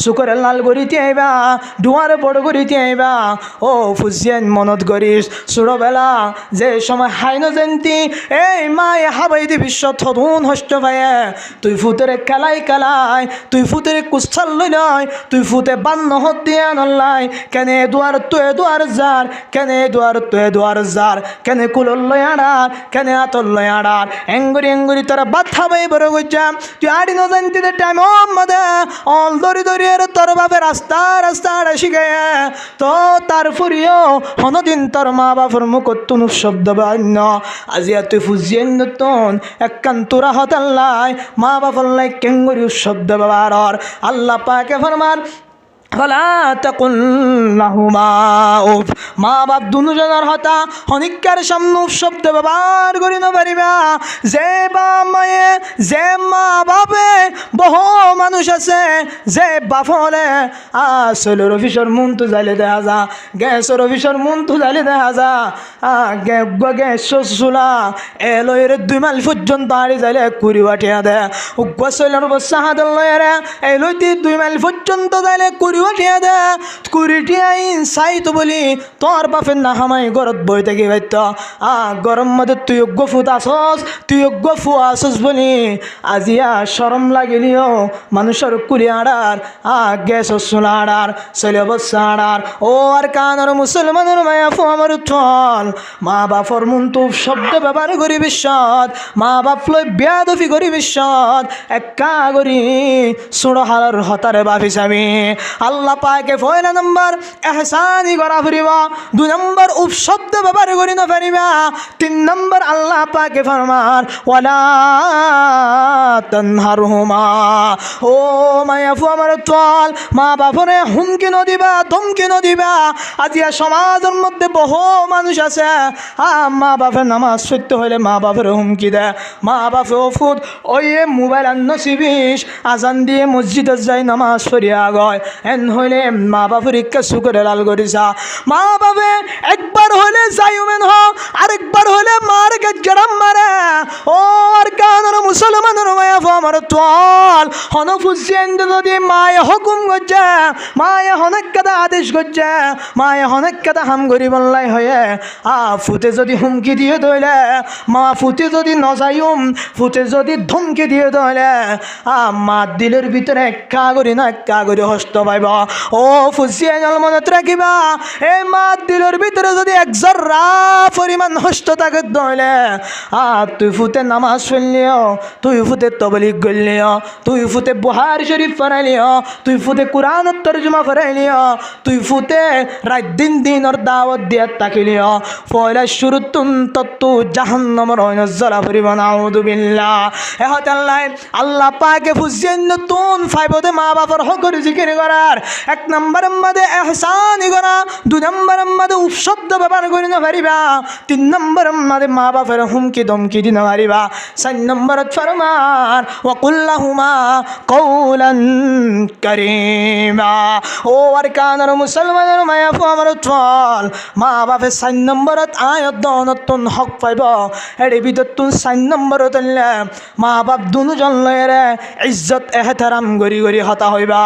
Speaker 1: শুকরে লাল করিতে আইবা দুয়ারে বড় করিতে আইবা ও ফুজিয়ান মনত করিস ছোটবেলা যে সময় হাইন জয়ন্তী এই মায়ে হাবাইদি বিশ্ব থদুন হস্ত ভাইয়ে তুই ফুতের খেলাই খেলাই তুই ফুতের কুচ্ছাল লই নয় তুই ফুতে বান্ন হত দিয়ে নল্লাই কেনে দুয়ার তুয়ে দুয়ার যার কেনে দুয়ার তুয়ে দুয়ার যার কেনে কুলর লই আড়ার কেনে আতর লই আড়ার এঙ্গুরি এঙ্গুরি তোরা বাথা বাই বড় গইছাম তুই আড়ি ন জয়ন্তীতে টাইম মদে অল দরি দরি তোর বাপে রাস্তা রাস্তা আড়া শিখায় তো তারপরেও হনদিন তোর মা বাবার মুখতুন শব্দ বান্য আজিয়া তুই ফুজিয়ে নতুন একখান তোরা হতাল্লাই মা বাবার লাই কেঙ্গুরি শব্দ ব্যবহার আল্লাহ পাকে ফরমান ফলা তাকুল লাহুমা উফ মা বাপ দুজনের হতা হনিকার সামনে শব্দ ব্যবহার করি না পারিবা যে বা মায়ে যে মা বাপে বহু মানুষ আছে যে বাপ হলে ছেলের অফিসের মন তো যাইলে দেখা যা, গ্যাসের অফিসের মন তো যাইলে দেখা যা, গ্যাস চুলা এলয়ের 2 মাইল পর্যন্ত আড়ি যাইলে 20 বাটিয়া দেয়, ছেলের বসা হাতের লয়েরে এলইতে 2 মাইল পর্যন্ত যাইলে 20 বাটিয়া দেয়, 20 টিয়াই চাইতো বলি তোর বাপের না হামাই ঘরত বই থাকি বাইত গরম মধ্যে তুই ফুট আসস, তুই ফু আসস বলি আজিয়া শরম লাগিলিও মানুষের কুলি আড়ার গ্যাস চুলা আড়ার ছেলে বসা আড়ার। ও আর কানার মুসলমানের মায়া ফু আমার উঠল মা বাপর মন তো শব্দ ব্যবহার করি বিশ্বত, মা বাপ লই বেয়াদফি করি বিশ্বত একা করি সুড়ো হালার হতারে বাপিস আমি। আল্লাহ পাকে 1 নম্বর এহসানি করা ফুরিবা, 2 নম্বর উপশব্দ ব্যবহার করি না পারিবা, 3 নম্বর আল্লাহ পাকে ফরমান ওয়ালা তানহারহুমা। ও মায়াফু আমার তোয়াল মা বাপরে হুমকি নদিবা ধমকি নদিবা। আজিয়া সমাজের মধ্যে বহু মানুষ আছে মা বাপের নামাজ সত্য হইলে মা বাপের হুমকি দেয়, মা বাপে ওফুদ ওই মোবাইল আন্নসিবিস আজান দিয়ে মসজিদে যাই নামাজ পড়িয়া গয় এন হইলে মা বাপের ইচ্ছা সুকরে লাল করিছা। মা বাপে একবার হইলে যাইমেন হ আরেকবার হইলে মার গেরাম মারে। ও আর কানার মুসলমানের মায়া আমার তোয়াল হনফুসেন যদি মায়ে হুকুম করছে, মায়ে হনেক কথা আদেশ করছে, মায়ে হনেক কথা হাম করি বললাই হয়ে ফুতে যদি হুমকি দিয়ে দইলে, মা ফুতে যদি নজাইম ফুতে যদি ধমকি দিয়ে দইলে মা দিলের ভিতরে একা করি না একা করি হস্ত পাইব। ও ফুসিয়ে জল মনত রাখিবা এই মা দিলের ভিতরে যদি 1 জর্রা পরিমাণ হস্ত থাকে দইলে তুই ফুতে নামাজ পড়লিও, তুই ফুতে তবলিগ গলিও, তুই ফুতে বুহারি শরীফ পড়াইলিও, তুই ফুতে কোরআনের তরজমা পড়াইলিও, তুই ফুতে রাত দিন দিনের দাওয়াত দিয়া তাকিলিও পয়লা শুরুতুন তত্তু জাহান্নামের হইন জ্বলা পড়িব নাউযু বিল্লাহ। এহত আল্লাহ পাকে ফুসিয়েন নতুন ফাইবতে মা বাবার হকর জিকির করার 1 নম্বরের মধ্যে এহসানি করা, 2 নম্বরের মধ্যে উপশব্দ ব্যবহার করি না পারিবা, 3 নম্বরের মধ্যে মা বাপের হুমকি ধমকি দিন পারিবা, 4 নম্বরত ফরমান ওয়াকুল লাহুমা কওলান কারীমা। ও আর কানার মুসলমানের মায়া ফু আমার চল মা বাপে 4 নম্বরত আয়াত দনতুন হক পাইব এর ভিতরতুন 4 নম্বরত মা বাপ দুজন লয়েরে ইজ্জত এহতারাম গরি গরি হতা হইবা,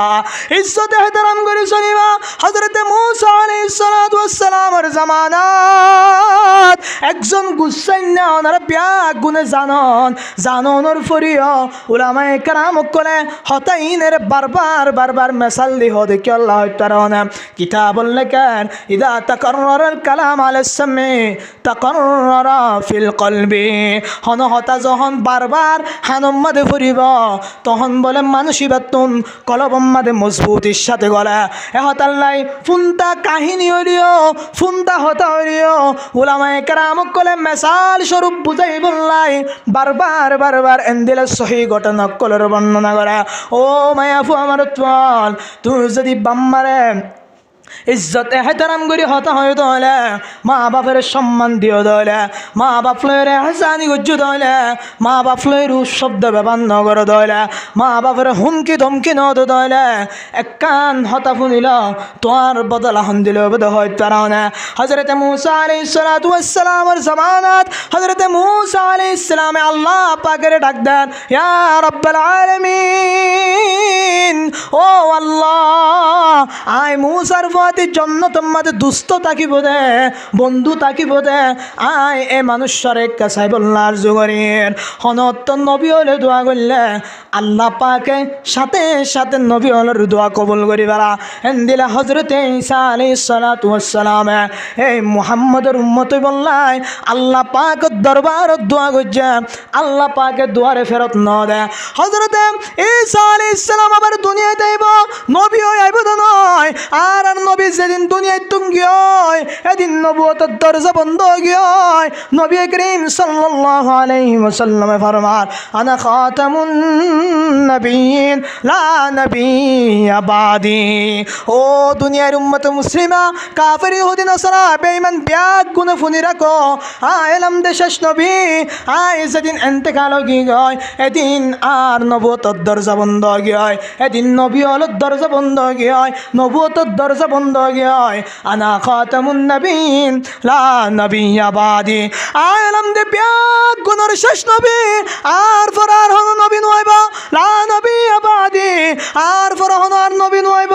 Speaker 1: ইজ্জত এহতারাম গরি চলিবা। হযরতে মূসা আলাইহিস সালাতু ওয়াস সালামের জামানাত একজন গুসাইনা ওনার বিয়া গুনে জাননের ফরিও উলামায়ে কেরাম করে হতাইনের বারবার বারবার মেসাল দিহ দেখি আল্লাহ তাআলা কিতাবুল লেখান ইদা তাকাররাল কালাম আলাস সামি তাকাররারা ফিল কলবি। হন হতা যখন বারবার হানম মাদে ফরিব তখন বলে মানসিবাতুন কলবম মাদে মজবুতির সাথে গলা এহতাল্লাই ফুনতা কাহিনী হইলিও ফুনতা হতা হইলিও উলামায়ে কেরাম করে মেসাল স্বরূপ বুঝাই বললাই বারবার বারবার এন্দিলে সহি ঘটনা কলর বর্ণনা করা। ও মায়াফু আমার তোয়াল তুই যদি বাম্মারে ইজ্জত এহতারাম করি হতা হয় তাহলে মা বাপের সম্মান দিও দলে, মা বাপ লয়ের এহসানি গজ্জু দলে, মা বাপ লয়ের শব্দ ব্যবহার নগর দলে, মা বাপের হুমকি ধমকি নদ দলে এক কান হতা ফুনিল তোর বদলা হন দিল বদ হয় তারা না। হযরতে মূসা আলাইহিস সালাতু ওয়াস সালামের জামানাত হযরতে মূসা আলাইহিস সালামে আল্লাহ পাকের ডাক দেন ইয়া রাব্বাল আলামিন। ও আল্লাহ আয় মূসার জন্নতর মাঝে দুস্থ থাকিব দে বন্ধু থাকিব দে আয় এ মানুষের কাছে বললার যুগরের হনত নবী হলে দোয়া করলে আল্লাহ পাকে সাথে সাথে নবী হলের দোয়া কবুল করি বেড়া এন্দিলা হজরতে ঈসা আলাইহিস সালাতু ওয়াস সালাম এই মুহাম্মদের উম্মত বললাই আল্লাহ পাক দরবার দোয়া করছে আল্লাহ পাকে দোয়ারে ফেরত ন দে। হজরতে ঈসা আলাইহিস সালাম আবার দুনিয়াতে আইব নবী হয়ে আইব নয় আর নবী যেদিন দুনিয়ায় তুঙ্গিয় এদিন নবুয়তের দরজা বন্ধ গিয় নবী করিম সাল্লাল্লাহু আলাইহি ওয়াসাল্লামে ফরমান আনা খাতামুন নবিয়্যিন লা নবিয়্যা বাদি। ও দুনিয়ার উম্মত মুসলিমা কাফির ইহুদি নাসারা বেঈমান ব্যাগ গুণ ফুনি রাখো এলাম দে শেষ নবী যেদিন ইন্তেকাল হয়ে গয় এদিন আর নবুয়তের দরজা বন্ধ গিয় এদিন নবী হলো দরজা বন্ধ গিয় নবুয়তের দরজা বন্ধ গিয় আনা খাতামুন নবিয়্যিন লা নবিয়্যা বাদি। এলাম দে ব্যাগ গুণের শেষ নবী আর ফরার হন নবী নইব লা নবিয়্যা বাদি। আর ফর হন আর নবী নইব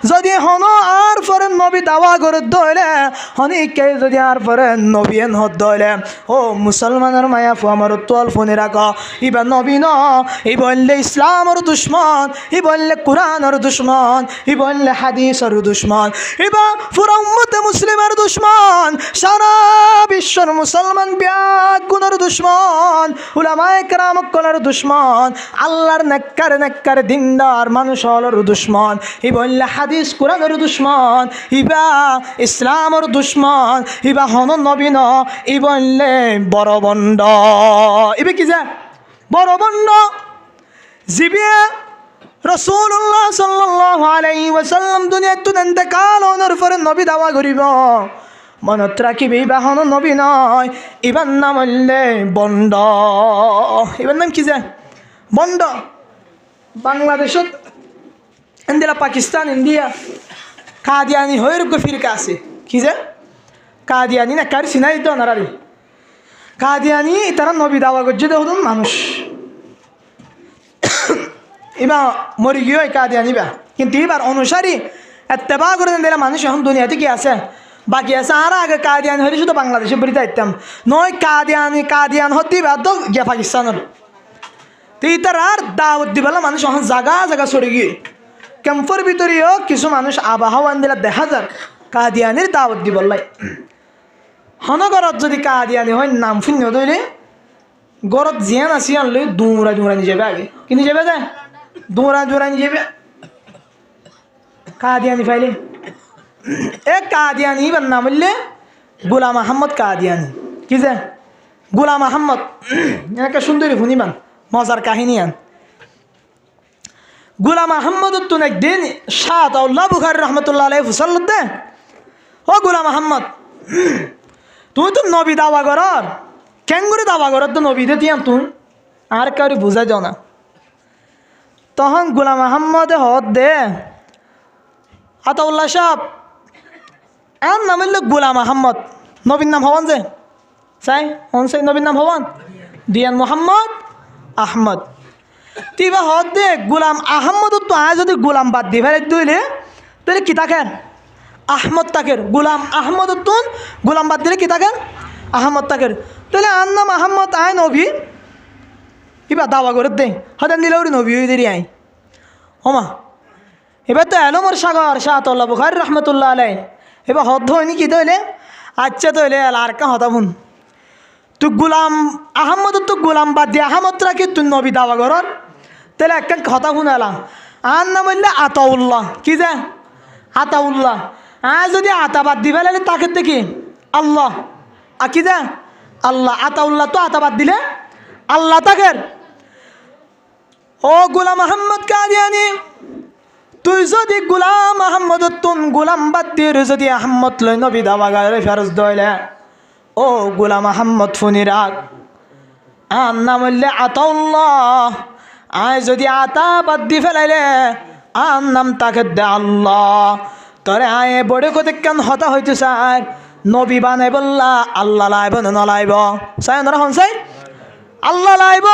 Speaker 1: যদি হন আর ফরে নবী দাওয়া করে দইলে হনিকে যদি আর ফরে নবী এন হদ দইলে ও মুসলমানের মায়া ফু আমার তোল ফোনে রাখো ইবা নবী ন ই বললে ইসলামের দুশ্মন ই বললে কোরআনের দুশ্মন ই বললে হাদিসের দুশ্মন ইবা পুরা উম্মতে মুসলিমের দুশ্মন সারা বিশ্বর মুসলমান ব্যাগ গুণের দুশ্মন উলামায়ে কেরাম কলের দুশ্মন আল্লাহর নেককার দিনদার মানুষ হলর দুশ্মন ই বললে হাদিস কোরআনের দুশ্মন ইবা ইসলামের দুশ্মন ইবা হন নবী ন ই বললে বড় বন্ড ইবে কি যে বড় বন্ড জিবিয়া রাসূলুল্লাহ সাল্লাল্লাহু আলাইহি ওয়াসাল্লাম দুনিয়াতে ইন্তেকাল হওয়ার পরে নবী দাওয়া করিব মনত রাখিবি ইবা হন নবী নয় ইবার নাম হইলে বন্ড। ইবার নাম কি যে বন্ড। বাংলাদেশত ইন্দিরা পাকিস্তান ইন্ডিয়া কাদিয়ানি হয়ে ফিরকা আছে কি যে কাদিয়ানি না কার সিনাই তো নারারি কাদিয়ানি তারা নবী দাওয়া করছে দেখুন মানুষ এবার মরি গিয়ে কাদিয়ানি বা কিন্তু এবার অনুসারী এত্তেবা করে দিলে মানুষ এখন দুনিয়াতে কি আছে বাকি আছে আর আগে কাদিয়ানি হলে শুধু বাংলাদেশে বেরিয়ে যাইতাম নয় কাদিয়ান হতে বা তো গিয়া পাকিস্তানের তো তার আর দাওয়াত দিবেলা মানুষ এখন জায়গা সরে গিয়ে ক্যাম্পের ভিতরেও কিছু মানুষ আবহাওয়া দিলে দেখা যার কাদিয়ানির দাওয়াত দিবলাই হনগরত যদি কাদিয়ানি হয় নাম শূন্য ধরে গরত জিয়ান আসি আনলে দৌড়া নিয়ে যাবে আগে কিন্তু যাবে যায় দৌড়া নিয়ে যাবে কাদিয়ানি ফাইলে এ কাদিয়ানি এবার নাম বললে গোলাম আহমদ কাদিয়ানি কি যে গোলাম আহমদ একটা সুন্দরী শুনিবান মজার কাহিনী আন গোলাম আহমদ তুন একদিন শাহদাউল্লাহ বুখারী রহমতুল্লাহ আলাইহি ফুসাল্লাহ দে ও গোলাম আহমদ তুই তো নবী দাওয়া করার কেন করে দাওয়া করার তো নবী দে তিয়াম তুই আর কাউরি বুঝা যাও না তখন গোলাম আহমদ হদ দে আতাউল্লাহ সাহেব আর নাম হইল গোলাম আহমদ নবীর নাম হওয়ান যে চাই হন চাই নবীর নাম হওয়ান দিয়ান মোহাম্মদ আহমদ তিবা হদ দে গোলাম আহমদ তো আয় যদি গোলাম বাদ দি ফেলে দিলে তাহলে কি থাকেন আহমদ তাকের গোলাম আহমদ তুন গোলাম বাদ দিলে কি থাকেন আহমদ তাকের তাহলে আর নাম আহমদ আয় নবী এবার দাওয়া করে দে হতেন দিলে ওর নবী হয়ে দেরি আয় হমা এবার তো এলো মোর সাগর শাহদাউল্লাহ বুখারী রহমতুল্লাহ আলাই এবার হদ হয়নি কি তৈলে আচ্ছা তৈলে আর কা হতাবুন তুই গোলাম আহমদ তো গোলাম বাদ দিয়ে আহমদ রাখি তুই নবী দাওয়া করর তাহলে এক হতাবুন এলাম আর নাম বললে আতাউল্লাহ কি যে আতাউল্লাহ যদি আতা বাদ দিবে তাকে দেখি আল্লাহ কি যে আল্লাহ আতাউল্লাহ তো আতা বাদ দিলে আল্লাহ তাকের ও গোলাম আহমদ কাদিয়ানি তুই যদি গোলাম আহমদ তুন গোলাম বাদ দিয়ে যদি আহমদ লই নবী দাওয়া গায়ে ফেরজ দইলে ও গোলাম আহমদ ফোনি রাখ আর নাম হইলে আতাউল্লাহ আয় যদি আতা বাদ দি ফেলাইলে আর নাম তাকে দে আল্লাহ তরে আয় বড়ে কত কেন হতা হইতে চাই নবী বানাই বললা আল্লাহ লাইব না নলাইব চাই নরা হন চাই আল্লাহ লাইব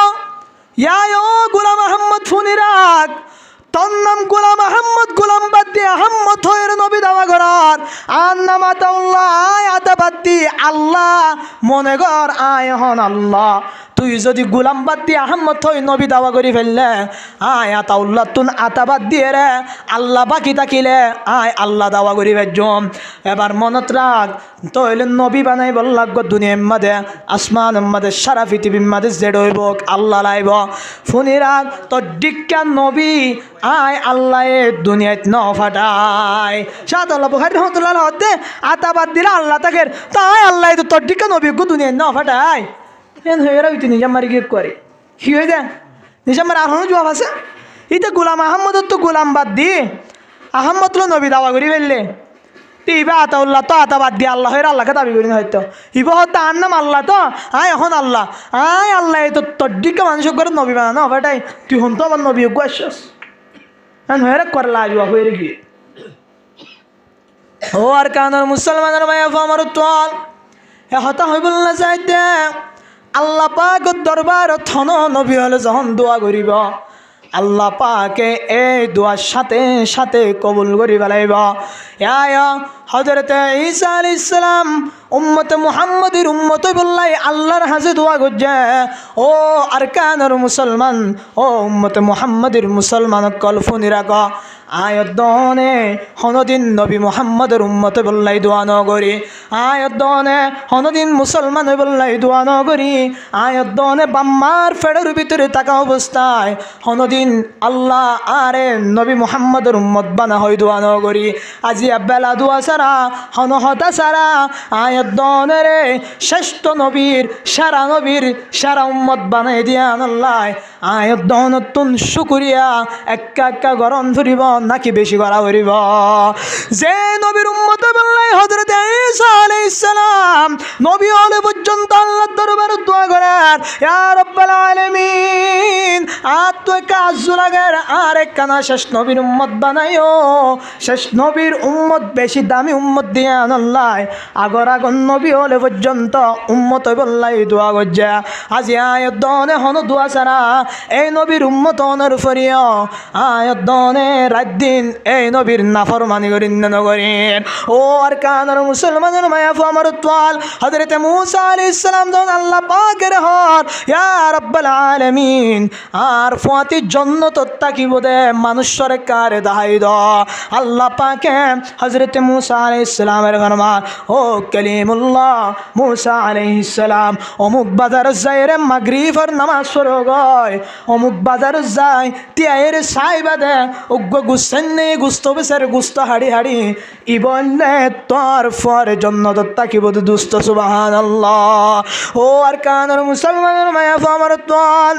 Speaker 1: ইয়াই ও গোলাম আহমদ ফোনি রাখ তোর নাম গোলাম আহমদ গোলাম বাদ দিয়ে আহমদ হয়ে নবী দাওয়া করার আর নাম আতাউল্লাহ আতা বাদ দিয়ে আল্লাহ মনে কর আয় হন আল্লাহ তুই যদি গোলাম বাদ দিয়ে আহম্মদ হই নবী দাওয়া করি ফেললে আয় আতাউল্লাহ তুন আতাবাদ দিয়ে রে আল্লাহ বাকি থাকিলে আয় আল্লাহ দাওয়া করি ফেলছম। এবার মনত রাখ তইলে নবী বানাই বল লাগব দুনিয়ার মাঝে আসমান মাঝে সারা পৃথিবীর মাঝে জেড হইব আল্লাহ লাইব শুনি রাখ তোর ডিক্কা নবী আয় আল্লাহ দুনিয়াত ন ফাটায় সাদ আল্লাহ বুখারী রহমাতুল্লাহ হতে আতাবাদ দিলে আল্লাহ তাকে তাই আল্লাহ তো তোর ডিক্কা নবী দুনিয়াত ন ফাটায় এন হয়ে রইতে নিজাম্মারি গিয়ে করে কি হয়ে যায় নিজাম্মার আরও জবাব আছে ইতে গোলাম আহম্মদের তো গোলাম বাদ দি আহম্মদ লো নবী দাওয়া করি ফেললে ইবা আতাউল্লাহ তো আতাবাদ দিয়ে আল্লাহের আল্লাহকে দাবি করি না হয়তো ইবা হয়তো আর নাম আল্লাহ তো আয় এখন আল্লাহ আয় আল্লাহ তো তোর দিকে মানুষ করে নবী বানানো হবেটাই তুই হন তো আবার নবী আসছিস হ্যাঁ হয়ে করে লাজবা হয়ে গিয়ে ও আর কানের মুসলমানের মায়া আমার তোল এ হতা হইব না চাইতে আল্লাহ পাক দরবার থন নবী হলে যখন দোয়া করিব আল্লাহ পাকে এই দোয়ার সাথে সাথে কবুল করি পেলাইব হযরত ঈসা আলাইহিস সালাম উম্মতে মুহাম্মদের উম্মত বললাই আল্লাহর হাজে দোয়া করছে ও আরকানের মুসলমান ও উম্মতে মুহাম্মদের মুসলমান কলফুনি রাখ আয়দনে হনদিন নবী মুহাম্মদের উম্মত বললাই দোয়া নগরী আয়দনে হনদিন মুসলমান বললাই দোয়া নগরী আয়দনে বাম্মার ফেডের ভিতরে থাকা অবস্থায় হনদিন আল্লাহ আরে নবী মুহাম্মদের উম্মত বানা হয় দোয়া নগরী আজি বেলা দোয়া সারা হনহতা সারা আয়দনে রে শ্রেষ্ঠ নবীর সারা উম্মত বানাই দিয়া আল্লাহ আয়দন তুন শুকরিয়া একা একা গরম ধরিব নাকি বেশি করা করিব যে নবীর উম্মত বললাই হযরত ঈসা আলাইহিস সালাম নবী হলে পর্যন্ত আল্লাহর দরবারে দোয়া করেন ইয়া রাব্বাল আলামিন আর তো কাজ লাগের আর একখানা শেষ নবীর উম্মত বানাইও শেষ নবীর উম্মত বেশি দামি উম্মত দিয়ে আল্লাহ আগর নবী হলে পর্যন্ত উম্মত বললাই দোয়া করছে আজি আয়াত দনে হন দোয়া ছাড়া এই নবীর উম্মত অনর ফরিও আয়াত দনে রাত দিন এই নবীর নাফরমানি করেন না করেন ও আর কানের মুসলমানের মায়া আমার তোয়াল হযরত মূসা আলাইহিস সালাম যখন আল্লাহ পাকের হর ইয়া রাব্বাল আলামিন আর ফাতি জান্নাত তাকিব দে মানুষের কারে দাহাই দ আল্লাহ পাকে হযরত মূসা আলাইহিস সালামের ফরমান ও কালিমুল্লাহ মূসা আলাইহিস সালাম অমুক বাজার যায়রে মাগরিবের নামাজ পড়ো গয় অমুক বাজার যায় তিয়ায়ের সাইবাদে উগ্গ গুসেন্নে গুস্ত বেসের গুস্ত হাড়ি হাড়ি ই বললে তোর ফর জান্নাত তাকিব দুস্ত সুবহানাল্লাহ ও আর কানের মুসলমানের মায়া আমার তোল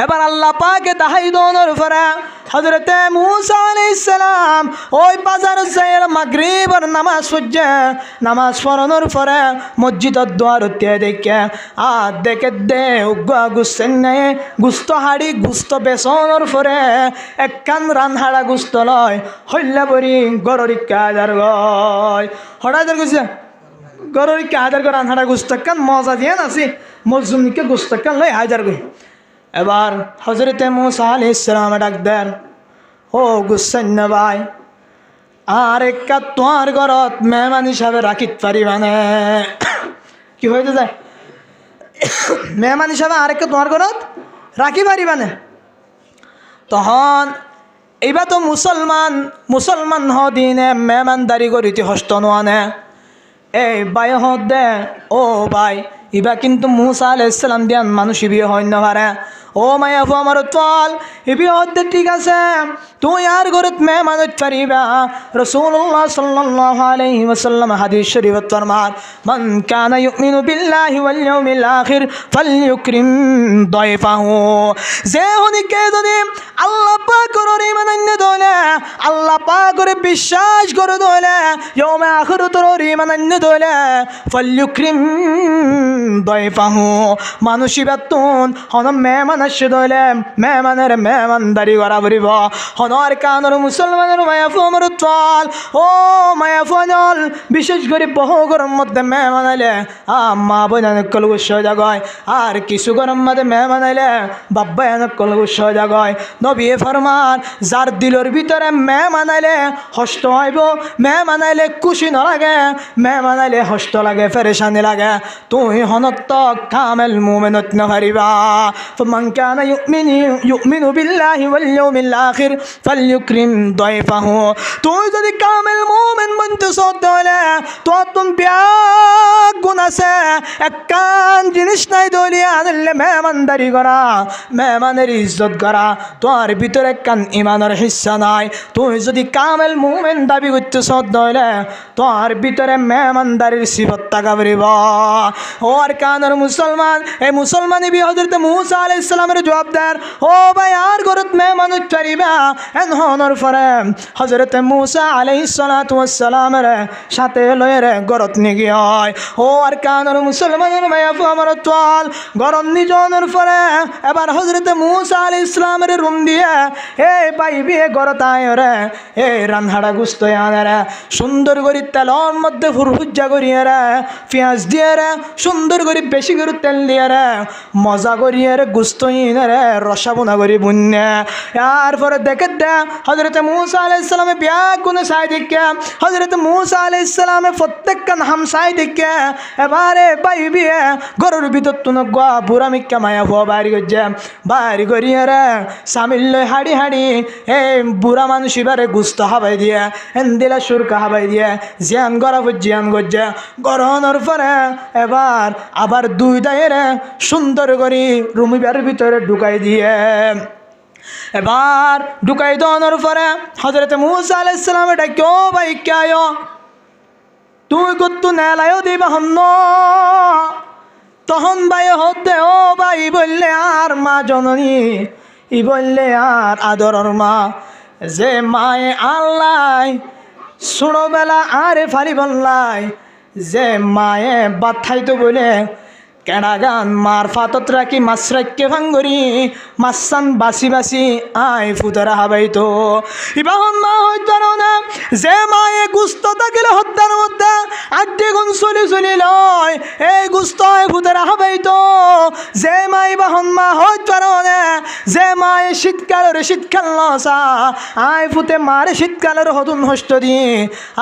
Speaker 1: এবার আল্লাহ পাকে দাহাই দোনোর পরে হযরত মূসা আলাইহিস সালাম ওই বাজার যাইর মাগরিবের নামাজ পড়ছে নামাজ পড়ানোর পরে মসজিদের দুয়ারতে দেখে আর দেখে দে উগ্গা গুছেন নাই গুস্ত হাড়ি গুস্ত বেসনের পরে একখান রানহাড়া গুস্ত লয় হইলা বরি গররি কাজার গয় হঠাৎ গুছে গররি কাজার গর রানহাড়া গুস্ত কান মজা দিয়ে নাসি মজুমনিকে গুস্ত কান লয় হাজার গই এবার হযরত মূসা আলাইহিস সালাম ডাক দেন ও গুসেন ভাই আর একটা তোমার ঘরত মেহমান হিসাবে রাখিত পারিবানে কি হইতে যায় মেহমান হিসাবে আরেকটা তোমার ঘরত রাখি পারিবানে তখন এইবার তো মুসলমান হদিনে মেহমানদারি করিতে হস্ত নোয়ানে এই ভাই হদ দে ও ভাই ইবা কিন্তু মূসা আলাইহিস সালাম দিয়ান মানুষ বিয়ে হয় না পারে ও মায়া আমার তোল ইবি হদ্দে ঠিক আছে তুই আর ঘরত মেহমান পারিবা রাসূলুল্লাহ সাল্লাল্লাহু আলাইহি ওয়াসাল্লাম হাদিস শরীফত ফরমান মান কানা ইউমিনু বিল্লাহি ওয়াল ইয়াউমিল আখির ফালইউকরিম দাইফাহু যে হনিকে যদি আল্লাহ পাকের ঈমান আনতে দলে আল্লাহ পাকের বিশ্বাস করে দলে ইয়াউমে আখিরাতের ঈমান আনতে দলে ফালইউকরিম দাইফাহু মানুষই বেতন হন মেহমান আসছে দইলে মেহমানের মেহমানদারি করা ফুরিব হনর কানর মুসলমানের মায়া ফমর চল ও মায়া ফজল বিশেষ করে বহু গরম মধ্যে মেহমান আইলে মা বোন কল গুস জাগয় আর কিছু গরম মধ্যে মেহমান আইলে বাব্বা কল গুস জাগয় নবী ফরমান যার দিলর ভিতরে মেহমান আইলে হস্ত হইব মেহমান আইলে খুশি ন লাগে মেহমান আইলে হস্ত লাগে ফেরেশানি লাগে তুই হনত কামেল মুমিনত ন হারিবা ফামান কানা ইউমিনু বিল্লাহি ওয়াল ইয়াউমিল আখির ফালইউকরিম দাইফাহু তুই যদি কামেল মুমিন বনতে সদলে তো তুম গুণ আছে একখান জিনিস নাই দলিয়া আনলে মেহমানদারি করা মেহমানের ইজ্জত করা তোর ভিতরে একখান ইমানের হিস্সা নাই তুই যদি কামেল মুমিন দাবি করতে সদলে তোর ভিতরে মেহমানদারির সিফত থাকা পারিব ওর কানের মুসলমান এই মুসলমানি বি হযরত মুসা আলাইহিস সালামের জবাব দেন ও ভাই আর গরত মেহমান উচ্চারিবা এন হনর ফরে হযরত মুসা আলাইহিস সালাতু ওয়াস সালামের সাথে লয়ের গরত নিগি হয় ও আর কানের মুসলমানের মায়াফু আমার তোয়াল গরম নিজনের ফরে এবার হযরত মুসা আলাইহিস সালামের রুম দিয়ে এই পাইবি গরত আয় রে এই রানহাড়া গুস্ত আনে রে সুন্দর করে তেলর মধ্যে ফুরফুজ্জা করিয়ে রে পেঁয়াজ দিয়ে রে সুন্দর করে বেশি করে তেল দিয়ে রে মজা করিয়ে রে গুস্ত ইনে রে রসা বোনা করি বুনে এরপরে দেখে দে হযরত মুসা আলাইহিস সালামে বিয়া গুনে সাই দেখে হযরত মুসা আলাইহিস সালামে প্রত্যেকখান হামসাই দেখে এবারে পাইবি গরুর ভিতর তুন গোয়া বুড়া মিক্কা মায়া ভুয়া বাড়ি করছে বাড়ি করিয়ে রে সামিল হাড়ি হাড়ি এই বুড়া মানুষ এবারে গুস্ত হাবাই দিয়ে এন্দিলা সুরকা হাবাই দিয়ে জিয়ান গড়া জিয়ান গজ্জে গরনের পরে এবার আবার দুই দায়ের সুন্দর করি রুমিবার ভিতরে ঢুকাই দিয়ে এবার ঢুকাই দেওয়ানোর পরে হযরত মুসা আলাইহিস সালাম এটা কেউ ভাই কে তুই কত্তু নেলায়ও দিবা হন্ন তখন ভাই হতে ও ভাই বললে আর মা জননী ই বললে আর আদরর মা যে মায়ে আল্লাহ ছোটবেলা আরে ফারি বললাই যে মায়ে বাদ খাইতো বলে কেনা গান মার ফাতত রাখি মাছ রাখকে ভাঙ্গরি মাছান বাসি বাসি আই ফুতারা হাবাইতো ইবাহন মা হইতো না যে মায়ে গুস্ত থাকিলে হত্যার মধ্যে আড্ডি গুণ চলি চলি লয় এই গুস্ত আই ফুতারা হাবাইতো যে মাই বাহন মা হইতো না যে মায়ে শীতকাল নসা আই ফুতে মারে শীতকালের হতুন হস্ত দি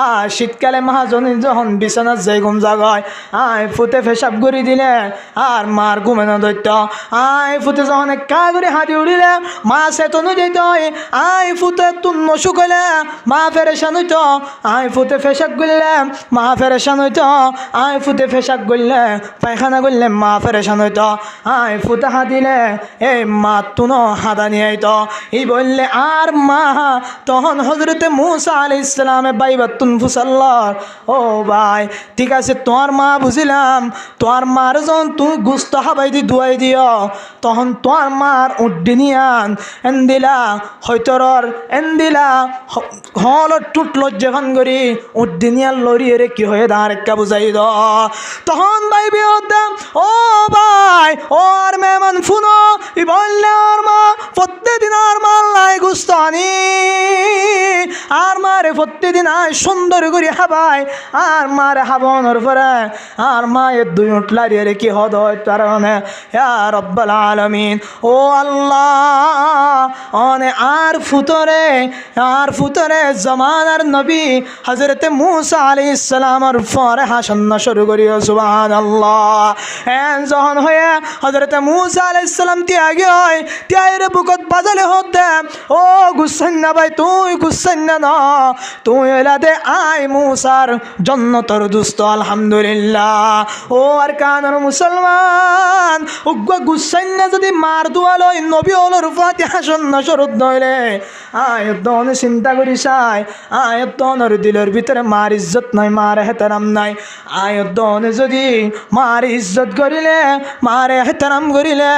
Speaker 1: আর শীতকালে মহাজনী যখন বিছানার যাই ঘুম জাগায় আই ফুতে ফেসাব করি দিলে আর মার ঘুমে না দৈত্য আই ফুতে যখন কা করে হাতি উড়িলে মা চেতন দিত আই ফুতে তুন নসুক হইলে মা ফেরেশান হইত আই ফুতে ফেসাক গড়লে মা ফেরেশান হইত আই ফুতে ফেসাক গড়লে পায়খানা গড়লে মা ফেরেশান হইত আই ফুতে হাতিলে এই মা তুন হাদা নিয়ে আইত ই বললে আর মা তখন হযরতে মুসা আলাইহিস সালামে বাইবা তুন ফুসাল্লার ও ভাই ঠিক আছে তোমার মা বুঝিলাম তোমার মার যখন তুই গুস্ত হাবাই দি দুয়াই দিও তখন তোমার মার উড্ডিনিয়ান এন্দিলা হয়তরর এন্দিলা হল টুট লজ্জাখান করি উড্ডিনিয়ান লরিয়ে রে কি হয়ে দাঁড় একটা বুঝাই দ তখন ভাই বিহতাম ও ভাই ও আর মেহমান ফুনো ই বললে আর মা প্রত্যেকদিন আর মাল্লাই গুস্ত আনি আর মারে প্রত্যেকদিন আয় সুন্দর করে হাবাই আর মারে হাবানোর পরে আর মায়ের দুই উঠলারি রে কি হদ তারনে ইয়া রব্বাল আলামিন ও আল্লাহ অনে আর ফুতরে জমানার নবী হযরতে মুসা আলাইহিস সালামের পরে হাসন শুরু করিও সুবহানাল্লাহ এন যখন হয়ে হযরতে মুসা আলাইহিস সালাম ত্যাগী হয় ত্যাগের বুকত বাজালে হতে ও গুসাইন না ভাই তুই গুসাইন না তুই এলাদে আয় মুসার জন্নতর দুস্ত আলহামদুলিল্লাহ ও আর কানর মুসলমান উগ্র গুসাইন না যদি মার দুয়ালয় নবী হলোর ফাতিহা শূন্য শরৎ নইলে আয়তন চিন্তা করি চাই আয়তনের দিলের ভিতরে মার ইজ্জত নাই মার হেতারাম নাই আয়তনে যদি মার ইজ্জত করিলে মারে হেতারাম করিলে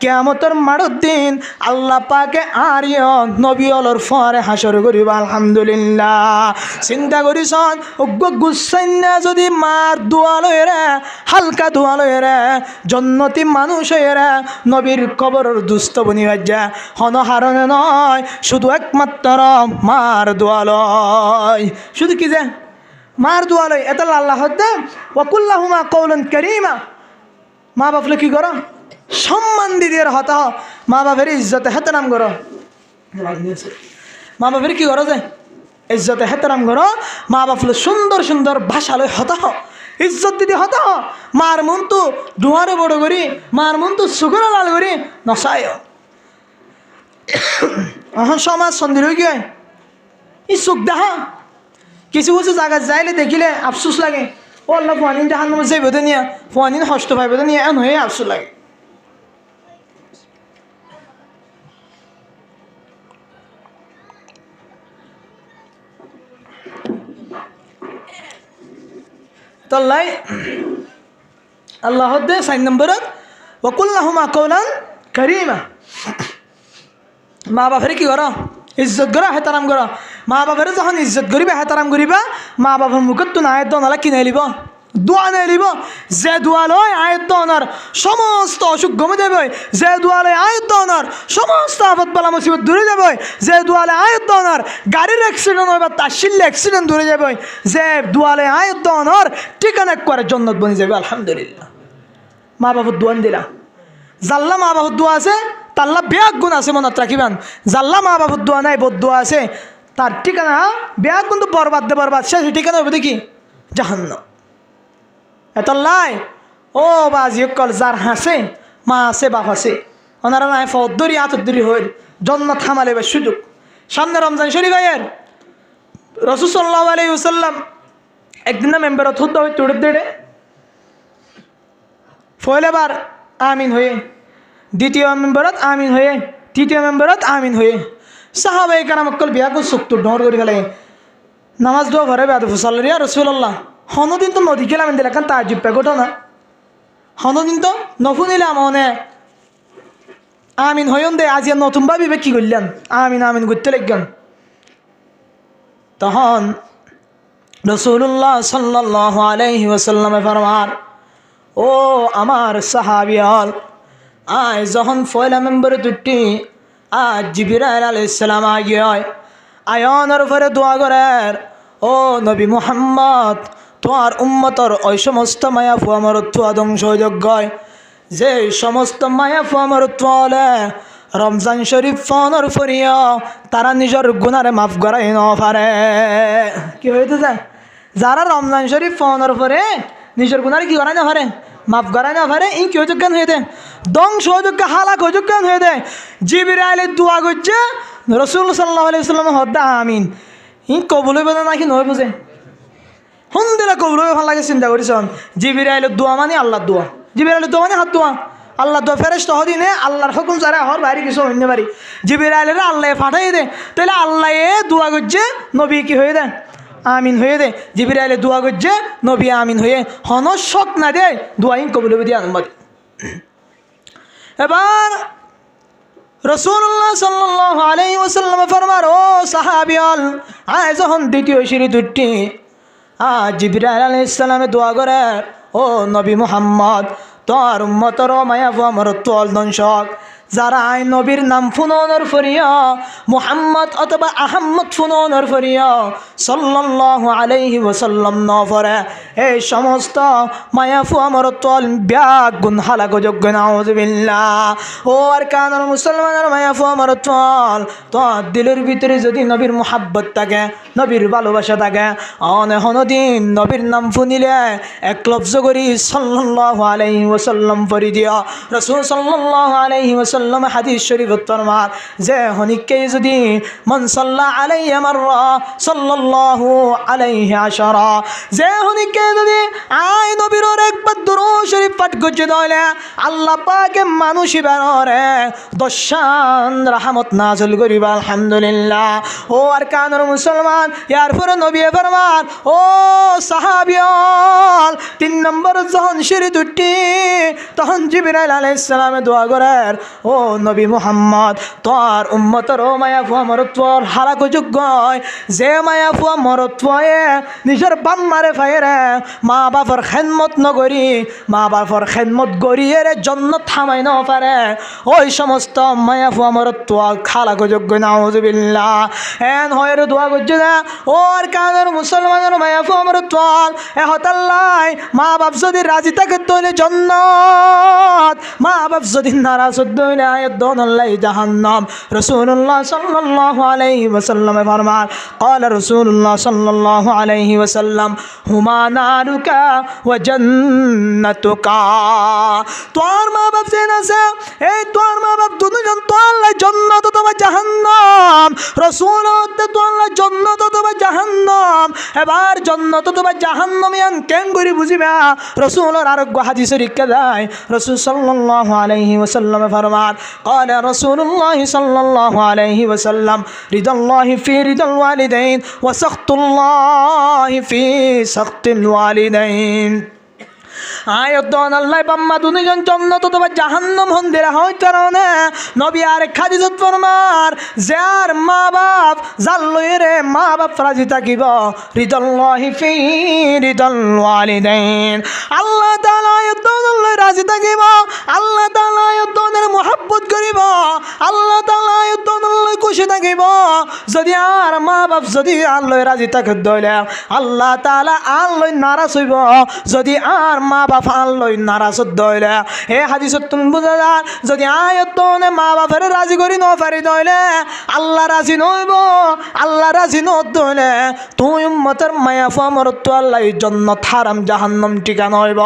Speaker 1: কিয়ামতের মাড়র দিন আল্লাহ পাকে আরিয় নবী অলর ফরে হাসর করিব আলহামদুলিল্লাহ চিন্তা করিছন গুসাইনা যদি মার দোয়া লয় রে হালকা দোয়া লয় রে জন্নতি মানুষ হয়ে রে নবীর কবরের দুস্থ বনি যা হনহারণে নয় শুধু একমাত্র মার দোয়া লয় শুধু কি যে মার দোয়া লয় এটা আল্লাহ দে ওয়াকুল্লাহুমা কওলান কারীমা মা বাপলে কি করো সম্মান দিদির হতা মা বাপের ইজ্জতে হেতরাম করো মা বাপের কি করো যে ইজ্জতে হেতরাম করো মা বাপলে সুন্দর সুন্দর ভাষা লয় হতা ইজ্জত দিদি হতা মার মন তো দুয়ারে বড় করি মার মন তো সুগর লাল করি নসায় সমাজ সন্দেহ হয়ে গিয়ে ই চোখ দেখা কিছু কিছু জায়গা যাইলে দেখিলে আফসোস লাগে ও আল্লাহ ফুয়ানিন জাহান নামে যাইব তো নিয়ে ফুয়ানিন হষ্ট পাইব তো নিয়ে এন হয়ে আফসোস লাগে তল্লাই আল্লাহ দে 4 নম্বরত ওয়াকুল্লাহুমা কওলান কারীমা মা বাপের কি করো ইজ্জত করো হেতারাম করো মা বাপের যখন ইজ্জত করিবা হেতারাম করিবা মা বাপের মুখত তো আয়াত দনালা কিনে লিব দোয়া নিয়ে লিব যে দোয়া লয় আয়াত দনার সমস্ত অসুখ গমে যাবে যে দোয়া লয় আয়াত দনার সমস্ত আফত বালা মুসিবত দূরে যাবে যে দোয়া লয় আয়াত দনার গাড়ির অ্যাক্সিডেন্ট হয় বা তাশিল্লে অ্যাক্সিডেন্ট দূরে যাবে যে দোয়া লয় আয়াত দনার ঠিকানা করে জান্নাত বনে যাবে আলহামদুলিল্লাহ মা বাপের দোয়া দিলা জাল্লা মা বাপের দোয়া আছে তাল্লা ব্যাগ গুণ আছে মনত রাখিবান জাল্লা মা বাবুর দোয়া নাই বোধ দোয়া আছে তার ঠিকানা ব্যাগ কিন্তু বরবাদ দে বরবাদ সে ঠিকানা হবে দেখি জাহান্নাম এতল্লাই ও বাজি কল যার হাসে মা আছে বাপ আছে ওনারা নাই ফদ্দরি আতদ্দরি হইল জন্ম থামালে বা সুযোগ সামনে রমজান শরীফ আয়ের রাসূল সাল্লাল্লাহু আলাইহি ওয়াসাল্লাম একদিন না মেম্বারত হুদ্দা হই তুড়ে দেড়ে ফয়লেবার আমিন হয়ে দ্বিতীয় মেম্বারত আমিন হয়ে তৃতীয় মেম্বারত আমিন হয়ে সাহাবায়ে কারাম অকল বিয়া করে সুক্ত ডর করে ফেলে নামাজ দোয়া ঘরে বেদ ফুসাল্লাহ ইয়া রাসূলুল্লাহ হনদিন তো নদী গেলাম দিলে কারণ তার জিপ্পে ঘটনা হনদিন তো নফুনিলাম মনে আমিন হইন দে আজ নতুন ভাবি কি করলেন আমিন আমিন করতে লাগলেন তখন রাসূলুল্লাহ সাল্লাল্লাহু আলাইহি ওয়াসাল্লামে ফরমান ও আমার সাহাবিয়াল আয় যখন পয়লা মেম্বার দুটি আজ জিবরাইল আলাইহিস সালাম আয় আয়নের উপরে দোয়া করেন ও নবী মুহাম্মদ তোমার উম্মতর ওই সমস্ত মায়া ফুয়া মরত্ব ধ্বংসযোগ্য যে সমস্ত মায়া ফুয়া মরত্ব হলে রমজান শরীফ ফোনের ফরিয়া তারা নিজের গুনারে মাফ করাই ন পারে কি হইতে যায় যারা রমজান শরীফ ফোনের পরে নিজের গুনারে কি করাই না পারে মাফ করাই না পারে ই কি অযোগ্যান হয়ে দেয় ধ্বংস অযোগ্য হালাক অযোগ্যান হয়ে দেয় জিবরাইলের দোয়া করছে রাসূল সাল্লাল্লাহু আলাইহি ওয়াসাল্লাম হদ্দা আমিন ই কবুল হইবে না নাকি নয় বুঝে হুন্দিলা কবুল হইবে ভালো লাগে চিন্তা করিছন জিবরাইলের দোয়া মানে আল্লাহর দোয়া জিবরাইলের দোয়া মানে হাত দোয়া আল্লাহ দোয়া ফেরেশতা হদিনে আল্লাহর হুকুম ছাড়া হর বাইরে কিছু হইতে পারি জিবরাইলের আল্লাহ পাঠাই দে তাহলে আল্লাহ এ দোয়া করছে নবী কি হয়ে দেয় আমিন হয়ে দে জিবরাইলে দোয়া করছে নবী আমিন হয়ে হন শক না দে দোয়াইন কবুল হবে দিয়ে আনবাদ এবার রাসূলুল্লাহ সাল্লাল্লাহু আলাইহি ওয়াসাল্লাম ফরমান ও সাহাবিয়াল আয় যখন দ্বিতীয় সিঁড়ি দুটি জিবরাইল আলাইহিস সালামে দোয়া করে ও নবী মুহাম্মদ তোর উম্মতর মায়া ফুয়া মরত্ব দংশক যারা আই নবীর নাম ফুননের ফরিয়া মুহাম্মদ অথবা আহম্মদ ফুননের ফরিয়া সাল্লাল্লাহু আলাইহি ওয়াসাল্লাম নফরে এই সমস্ত মায়া ফুয়া মরত্ব ব্যাগ গুণ হালাক যোগ্য নাউযুবিল্লাহ ও আর কানের মুসলমানের মায়া ফুয়া মরত্ব তো দিলের ভিতরে যদি নবীর মুহাব্বত থাকে নবীর ভালোবাসা থাকে অনেহনদিন নবীর নাম ফুনিলে এক লফজ করি সাল্লাল্লাহু আলাইহি ওয়াসাল্লাম পড়ি দিয়া রাসূল সাল্লাল্লাহু আলাইহি ওয়াসাল্লাম ওয়াসাল্লাম হাদিস শরীফত ফরমান যে হনিকে যদি মান সাল্লা আলাইহি মাররা সাল্লাল্লাহু আলাইহি আশারা, যে হনিকে যদি আয় নবীর একবার দুরূদ শরীফ পাঠ করতে দলে আল্লাহ পাকে মানুষই বানরে দশান রহমত নাযিল করিবা। আলহামদুলিল্লাহ। ও আর কানের মুসলমান, ইয়ার পরে নবী ফরমান ও সাহাবিয়ল 3 নম্বর যখন শরীর দুটি তখন জিবরাইল আলাইহিস সালামে দোয়া করেন ও নবী মুহাম্মদ তোর উম্মতের ও মায়া ফুয়া মরত্বর হালাকো যোগ্য যে মায়া ফুয়া মরত্বয়ে নিজের বাম মারে ফাইরে মা বাবার খেদমত নগরি, মা বাবার খেদমত গড়িয়ে জন্নত থামাই না পারে ওই সমস্ত মায়া ফুয়া মরত্ব খালাকো যোগ্য। নাউযুবিল্লাহ। এন হয়ে দোয়া করছে না ও আর কানের মুসলমানের মায়া ফুয়া মরত্ব এ হতাল্লাই মা বাপ যদি রাজি থাকে তৈলে জন্নত, মা বাপ যদি নারাজ হইলে আয়াত দোনাল্লাই জাহান্নাম। রাসূলুল্লাহ সাল্লাল্লাহু আলাইহি ওয়াসাল্লাম ফরমান قال رسول الله صلى الله عليه وسلم হুমা নারুকা ওয়া জান্নাতুকা। তোর মা বাপ যে আছে এই তোর মা বাপ দুজন তোর জান্নাত অথবা জাহান্নাম। রাসূল তোর জান্নাত অথবা জাহান্নাম। এবার জান্নাত অথবা জাহান্নাম ইয়ান কেন করি বুঝিবা রাসূলের আরেক হাদিসে লিখা যায় রাসূল সাল্লাল্লাহু আলাইহি ওয়াসাল্লাম ফরমান قال رسول الله صلى الله عليه وسلم رضا الله في رضا الوالدين وسخط الله في سخط الوالدين। আয়াতন আল্লাহ বাম্মা দুজন জান্নাত অথবা জাহান্নাম হন্দিরা হয় কারণে নবী আর হাদিসত ফরমার যার মা বাপ জাল্লইরে মা বাপ রাজি থাকিব রিদাল্লাহি ফি রিদাল ওয়ালিদাইন। আল্লাহ তাআলা আয়াতন রাজি থাকিব, আল্লাহ তাআলা আয়াতনের মুহাব্বত করিব, আল্লাহ তাআলা আয়াতন খুশি থাকিব। যদি আর মা বাপ যদি আল্লাহ রাজি থাকে দইলে আল্লাহ তাআলা আল্লাহ নারাজ হইব। যদি আর মা বাপ আল্লাহ নারাজ দইলে হে হাদিসত তুমি বুঝা যায় যদি আয়াতনে মা বাপের রাজি করি ন পারি দইলে আল্লাহ রাজি নইব। আল্লাহ রাজি ন দইলে তুই উম্মতের মায়া ফামরত আল্লাহ জান্নাত হারাম জাহান্নাম ঠিকানা হইব।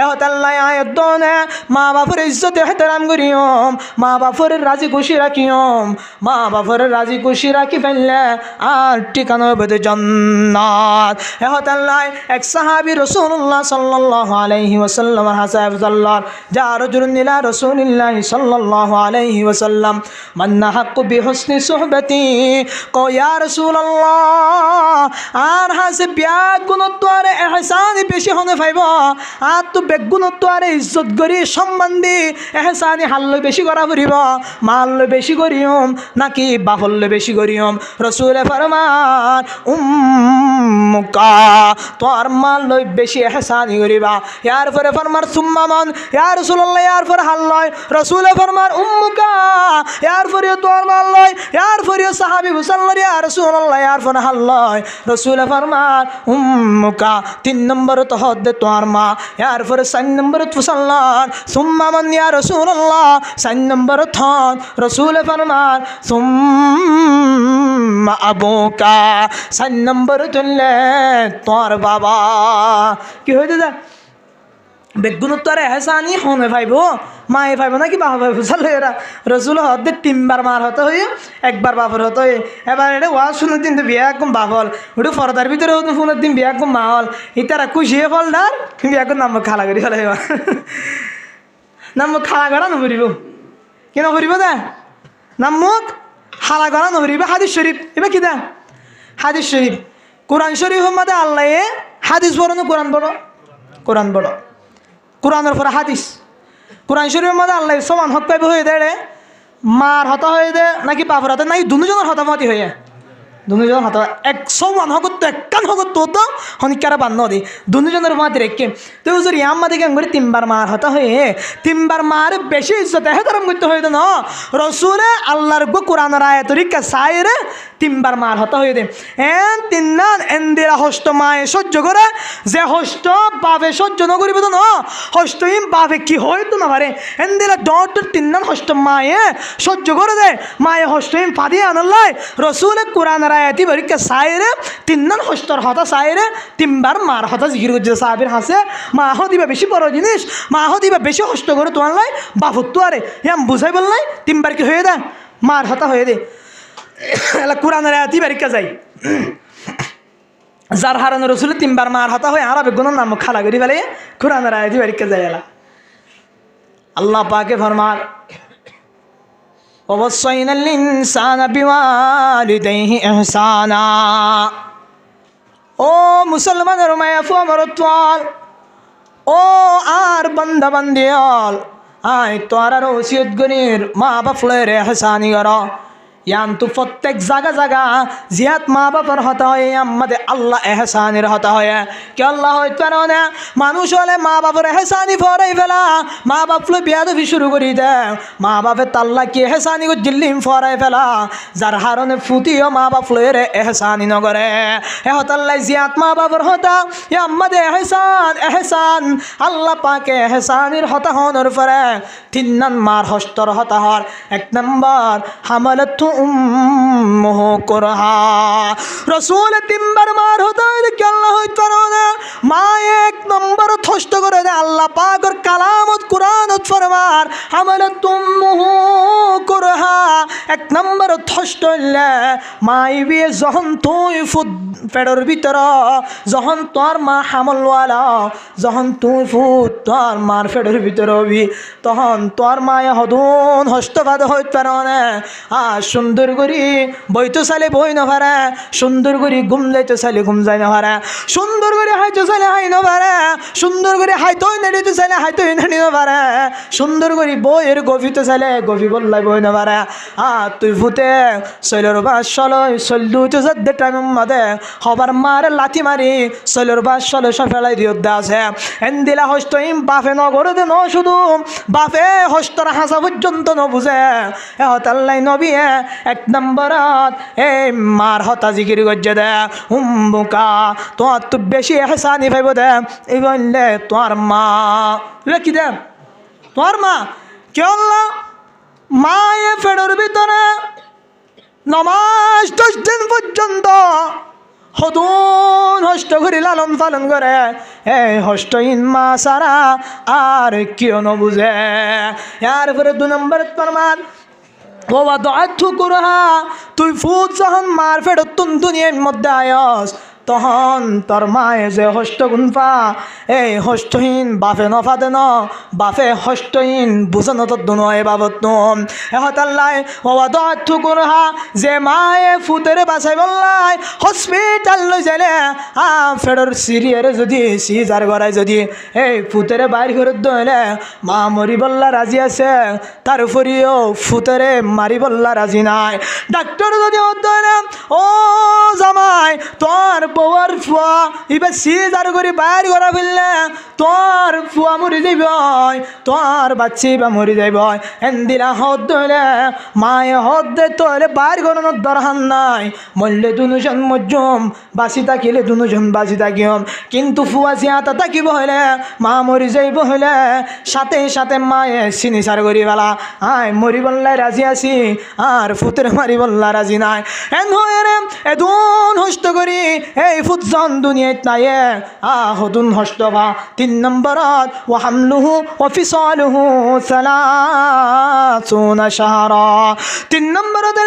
Speaker 1: এ হতাল্লাহ আয়াতনে মা বাপের ইজ্জত এহতেরাম করিয়ম, মা বাপের রাজি খুশি রাখিয়ম। মা বাপের রাজি খুশি রাখি ফেললে আর ঠিকানা হইব জান্নাত। এ হতাল্লাহ এক সাহাবী রাসূলুল্লাহ সাল্লাল্লাহু আলাইহি ওয়াসাল্লাম হাসাবুল্লাহ যা রাজুলুন ইলা রাসূলিল্লাহ সাল্লাল্লাহু আলাইহি ওয়াসাল্লাম মান নাহাক্কু বিহুসনি সুহবতি কো ইয়া রাসূলুল্লাহ আর হাসে ব্যাগুণত্ব আর ইহসান বেশি হনে পাইব আর তো বেগুণত্ব আর ইজ্জত গরি সম্মান দি ইহসানি হাল্ল বেশি করা ফুরিব মাল বেশি করিয়ম নাকি বাফল বেশি করিয়ম। রাসূলে ফরমান উম্মুকা তোর মাল বেশি ইহসানি করিবা। ইয়ার পরে ফরমার সুম্মা মান ইয়া রাসূলুল্লাহ ইয়ার পরে হাল্লয় রাসূলে ফরমার উম্মুকা ইয়ার পরে তোর মাল লয় ইয়ার পরে সাহাবী মুসাল্লাহ ইয়া রাসূলুল্লাহ ইয়ার পরে হাল্লয় রাসূলে ফরমার উম্মুকা 3 নম্বর তো হদে তোর মা ইয়ার পরে 4 নম্বর মুসাল্লাহ সুম্মা মান ইয়া রাসূলুল্লাহ 4 নম্বর থন রাসূলে ফরমার সুম্মা আবুকা 4 নম্বর চললে তোর বাবা। কি হইতে যা বেগুণত্ব আর এহসানি হনে ভাইব মায়ে ভাইব নাকি বাবা ভাইব চলে এরা রসুল হতে 3 বার মার হতে হয়ে 1 বার বাপর হতে হয়ে এবার এটা ওয়াজ শুনে দিন তো বিয়া একদম বাপল ওটা ফরদার ভিতরে হতো ফোনের দিন বিয়া একদম মা হল ইতারা খুশিয়ে ফলদার বিয়া একদম নাম খালা করি ফেলে নাম খালা করা নভরিব কেন ভরিব দা নাম মুখ খালা করা নভরিব। হাদিস শরীফ এবার কি দা হাদিস শরীফ কোরআন শরীফের মধ্যে আল্লাহ হাদিস বড় না কোরআন বড়? কোরআন বড়। কোরআনের পরে হাদিস। কোরআন শরীফের মধ্যে আল্লাহ সমান হক পাইব হয়ে দেয় মার হতা হয়ে দে নাকি বাপর হাতে নাকি দুজনের হতামতি হয়ে দুজনের হতা 100 মান হকত তো একখান হকত তো হনিকারা বান্ন দি দুজনের মাতে রেখে তো যদি আম্মা দেখে করে 3 বার মার হতা হয়ে 3 বার মার বেশি ইজ্জত হেতারাম করতে হয়ে না রসুলে আল্লাহর গো কোরআনের আয়াত রিকা সাইরে তিনবার মার হতা হয়ে দে এন তিন্নান এন্দিরা হস্ত মায়ে সহ্য করে যে হস্ত বাপে সহ্য নকরিব তো ন হস্ত ইম বাপে কি হয়তো না পারে এন্দিরা ডট তিন্নান হস্ত মায়ে সহ্য করে দে মায়ে হস্ত ইম ফাদি আনলাই রসুলে কোরআন রায়াতি পরীক্ষা সাইরে তিন্নান হস্তর হতা সাইরে তিনবার মার হতা জিকির করছে সাহাবের হাসে মা দিবা বেশি বড় জিনিস মা দিবা বেশি হস্ত করে তোমার লাই বাপত তো আরে ইয়াম বুঝাই বললাই তিনবার কি হয়ে দে মার হতা হয়ে দে এলা কোরআনের আয়াতি বারিকা যাই যার হারানো রসুল তিনবার মার হতা হয় আর বেগুনের নাম খালা করি ফেলে কোরআনের আয়াতি বারিকা যাই এলা আল্লাহ পাকে ফরমার ওয়াসাইনাল ইনসানা বিওয়ালিদাইহি ইহসানা ও মুসলমানের মায়া ফমরতওয়াল ও আর বান্দা বান্দিয়াল আয় তোরার ওসিয়ত গনির মা বাপলের ইহসানি কর ইয়ান তো প্রত্যেক জায়গা জায়গা জিয়াত মা বাবার হতা হয় আমাদের আল্লাহ এহসানের হতা হয় কে আল্লাহ হইতে না মানুষ হলে মা বাবার এহসানি ফরাই ফেলা মা বাপলো বিয়াদবি শুরু করি দে মা বাপের তাল্লা কি এহসানি জিল্লিম ফরাই ফেলা যার হারণে ফুটিও মা বাপলের এহসানি নগরে এহতাল্লাই জিয়াত মা বাবার হতা আমাদের এহসান এহসান আল্লাহ পাকে এহসানির হতা হনর পরে তিন্নান মার হস্তর হতা হর এক নম্বর হামালত উম্মুহু কুরহা রাসূল তিনবার মার হতা কি আল্লাহ হইতো না মা এক নম্বর থষ্ট করে দে আল্লাহ পাকের কালামত কুরআনত ফরমার হামালাত উম্মুহু কুরহা এক নম্বর থষ্ট হইলে মাই বিয়ে যখন তুই পেটের ভিতর যখন তোর মা হামলওয়ালা যখন তুই ফুট তোর মার পেটের ভিতর হবি তখন তোর মায়ে হদুন হস্তবাদ হইতে পারে না সুন্দর করি বইতে চালে বই না পারে সুন্দর করি ঘুম যাইতে চালে ঘুম যায় না পারে সুন্দর করে হাইতে চালে হাই না পারে সুন্দর করে হাইতেই নেড়িতে চালে হাইতেই নেড়ি না পারে সুন্দর করে বইয়ের গভীতে চালে গভী বললাই বই না পারে তুই ভূতে শৈলর বাস চলই চল দুইতে যাদের টাইম মাদে হবার মারে লাথি মারি শৈলর বাস চলে সব ফেলাই দিয়ে আছে এন দিলা হস্ত ইম বাফে নগরে দে ন শুধু বাফে হস্তর হাসা পর্যন্ত ন বুঝে এহতাল্লাই নবী এক নম্বরত এই মার হতা জিকির গজ্জে দে হুম্বুকা তোমার তো বেশি এহসানি ভাইব দে এই বললে তোমার মা কি দে তোমার মা কে আল্লাহ মায়ে ফেডোর ভিতরে নমাজ 10 দিন পর্যন্ত হদুন হস্ত করে লালন পালন করে এই হস্তহীন মা সারা আর কেউ ন বুঝে এরপরে 2 নম্বর প্রমাণ বাবা দআতু কুরহা তুই ফুট যখন মার ফেরত দুনিয়ার মধ্যে আয়স তখন তোর মায়ে যে হস্ত গুনফা এই হস্তহীন বাফে নফাদে ন বাফে হস্তহীন বুঝানো তো নয় বাবত নুম এহতাল্লাই বাবা দআতু কুরহা যে মায়ে ফুতের বাসাই বললাই হসপিটাল লই যাইলে ফেরর সিরিয়ারে যদি সিজার গড়াই যদি এই ফুতেরে বাইর করে দইলে মা মরি বললা রাজি আছে তার উপরেও ফুতেরে মারি বললা রাজি নাই ডাক্তার যদি দইলে ও জামাই তোর বউর ফুয়া এবার সিজার করে বাইর করা ফেললে তোর ফুয়া মরি যাইব তোর বাচ্চি বা মরি যাইব এন দিলা হদ দইলে মায়ে হদ দে তোরে বাইর করানোর দরকার নাই মরলে দুজন মজ্জুম বাঁচি থাকিলে দুজন বাঁচি থাকিম কিন্তু ফুয়া জিয়াতা থাকিব হইলে মা মরি যাইব হইলে সাথে সাথে মায়ে সিনিসার করি বেলা আয় মরি বললাই রাজি আছি আর ফুতের মারি বললা রাজি নাই এন হয়ে রে এদুন হস্ত করি এই ফুটজন দুনিয়াত নাইয়ে হদুন হস্তবা 3 নম্বরত ওয়া হামলুহু ওয়া ফিসালুহু 30 শাহরা 3 নম্বরত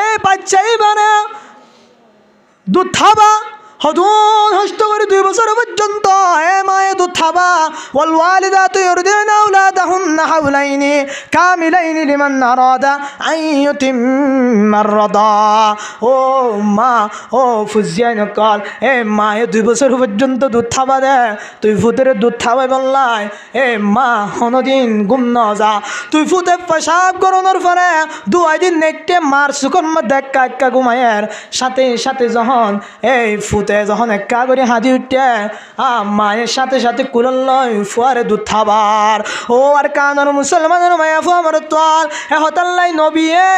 Speaker 1: এই বাচ্চাই বানা দুধ খাবা হদুন হস্ত করে 2 বছর পর্যন্ত এ মায়ে দুধ খাবা ওয়াল ওয়ালিদাতু ইউরদিনা আওলাদাহুন্না হাওলাইনি কামিলাইনি লিমান আরাদা আন ইউতিম্মার রাদা ও মা ও ফুজিয়ান কল এ মায়ে 2 বছর পর্যন্ত দুধ খাবা দে তুই ফুতের দুধ খাওয়াই বললাই এ মা হনদিন গুম ন যা তুই ফুতে পেশাব করানোর পরে 2 দিন নেটে মার সুকন মধ্যে একা একা ঘুমায়ের সাথে সাথে যখন এই ফুত ফুতে যখন একা করে হাজি উঠে মায়ের সাথে সাথে কুলন লয় ফুয়ারে দুধ খাবার ও আর কানর মুসলমানের মায়া ফু আমার তল এ হতাল্লাই নবিয়ে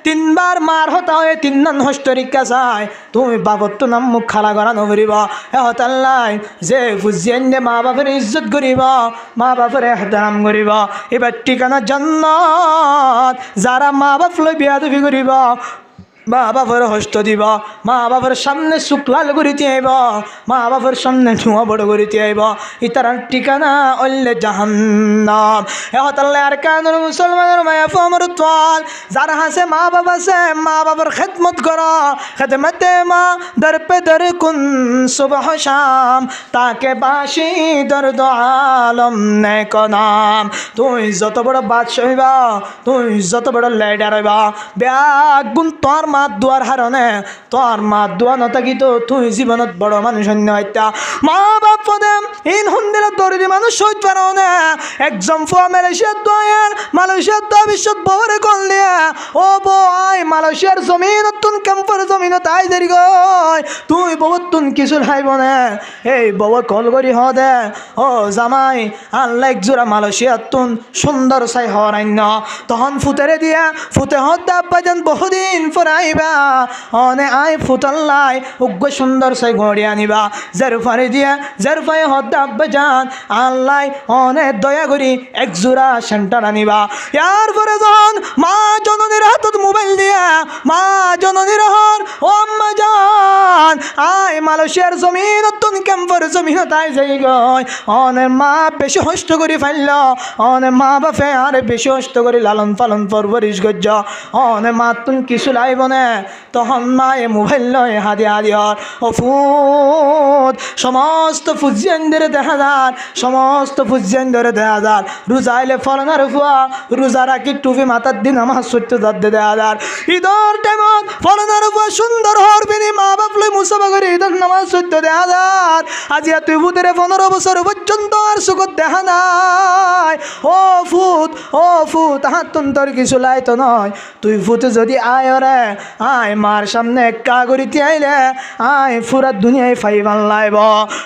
Speaker 1: তিনবার মার হতা হয়ে তিন নান হস্তরিকা চাই তুমি বাবত তো নাম মুখ খালা করা নকরিব এ হতাল্লাই যে বুঝিয়েন যে মা বাপের ইজ্জত করিব মা বাপের এহতারাম করিব এবার ঠিকানা জান্নাত যারা মা বাপ লই বিয়া দুবি করিব মা বাবার হস্ত দিব মা বাবার সামনে শুক্লাল করিতে আইব মা বাবার সামনে ধোঁয়া বড় করিতে আইব ইতার ঠিকানা অল্লে জাহান্নাম এহতাল্লে আর কানুন মুসলমানের মায়া আমার তোয়াল যার হাসে মা বাবা আছে মা বাবার খেদমত কর খেদমতে মা দর পে দর কুন সুবহ শাম তাকে বাসি দর্দ আলম নেক নাম তুই যত বড় বাদশাহ হইবা তুই যত বড় লিডার হইবা ব্যাগ গুণ তোর মা দুয়ার হারনে তোর মা দুয়া নথাকি তো তুই জীবনত বড় মানুষ অন্য হইতা মা বাপ পদে ইন হুন্দির দরিদ্র মানুষ হইতে পারো না একজন ফুয়া মালয়েশিয়ার দোয়ার মালয়েশিয়ার দোয়া বিশ্বত বহরে করলে ও বই মালয়েশিয়ার জমিন তুন ক্যাম্পর জমিন তাই দেরি গয় তুই বহুত তুন কিছু হাইব না এই বউ কল করি হ দে ও জামাই আল্লাহ এক জোড়া মালয়েশিয়ার তুন সুন্দর চাই হরান্য তখন ফুতেরে দিয়া ফুতে হদ আব্বাজান বহুদিন ফরাইবা অনে আই ফুতাল্লাই উগ্র সুন্দর চাই গড়ি আনিবা জেরফারে দিয়া জেরফাই হদ আব্বাজান আল্লাহ অনে দয়া করি এক জোড়া সেন্টার আনিবা ইয়ার পরে যখন মা জননীর হাতত মোবাইল দিয়া মা জননীর হর ও আম্মা জান আই মালয়েশিয়ার জমিন তুন ক্যাম্পর জমিন তাই যাই গয় অনে মা বেশি হস্ত করি ফাইল অনে মা বাপে আর বেশি হস্ত করি লালন পালন পরবরিশ গজ্জ অনে মা তুন কিছু লাইব না তখন মায়ে মোবাইল লয় হাদি হাদিয়র ও ফুট সমস্ত ফুজিয়ানদের দেখা যার সমস্ত ফুজিয়ানদের দেখা যার রোজা আইলে ফলনার ফুয়া রোজা রাখি টুপি মাথার দিন আমার সত্য দাদ্দে দেখা যার ঈদর টাইমত ফলনার ফুয়া সুন্দর হরবিনি মা বাপ লই মুসাফা করে ঈদের নামাজ সত্য দেখা যার আজিয়া তুই ভূতের 15 বছর পর্যন্ত আর সুখত দেখা নাই ও ফুট তাহার তোর কিছু লাইতো নয় তুই ফুতে যদি আয় রে আয় মার সামনে একা করিতে আইলে আয় ফুরা দুনিয়ায় ফাইবান লাইব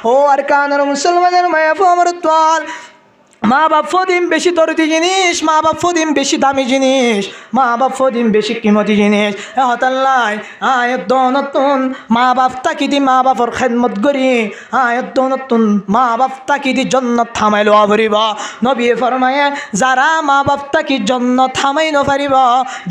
Speaker 1: ও আর কানের মুসলমানের মায়া আমার তোয়াল মা বাপ ফদিম বেশি দরদি জিনিস মা বাপ ফদিম বেশি দামি জিনিস মা বাপ ফদিম বেশি কিমতি জিনিস হতাল্লাই আয়ত নতুন মা বাপ তাকি দি মা বাপর খেদমত করি আয়ত নতুন মা বাপ তাকি দি জন্নত থামাই লওয়া ভরিব নবী ফরমায়ে যারা মা বাপ তাকি জন্নত থামাই নপারিব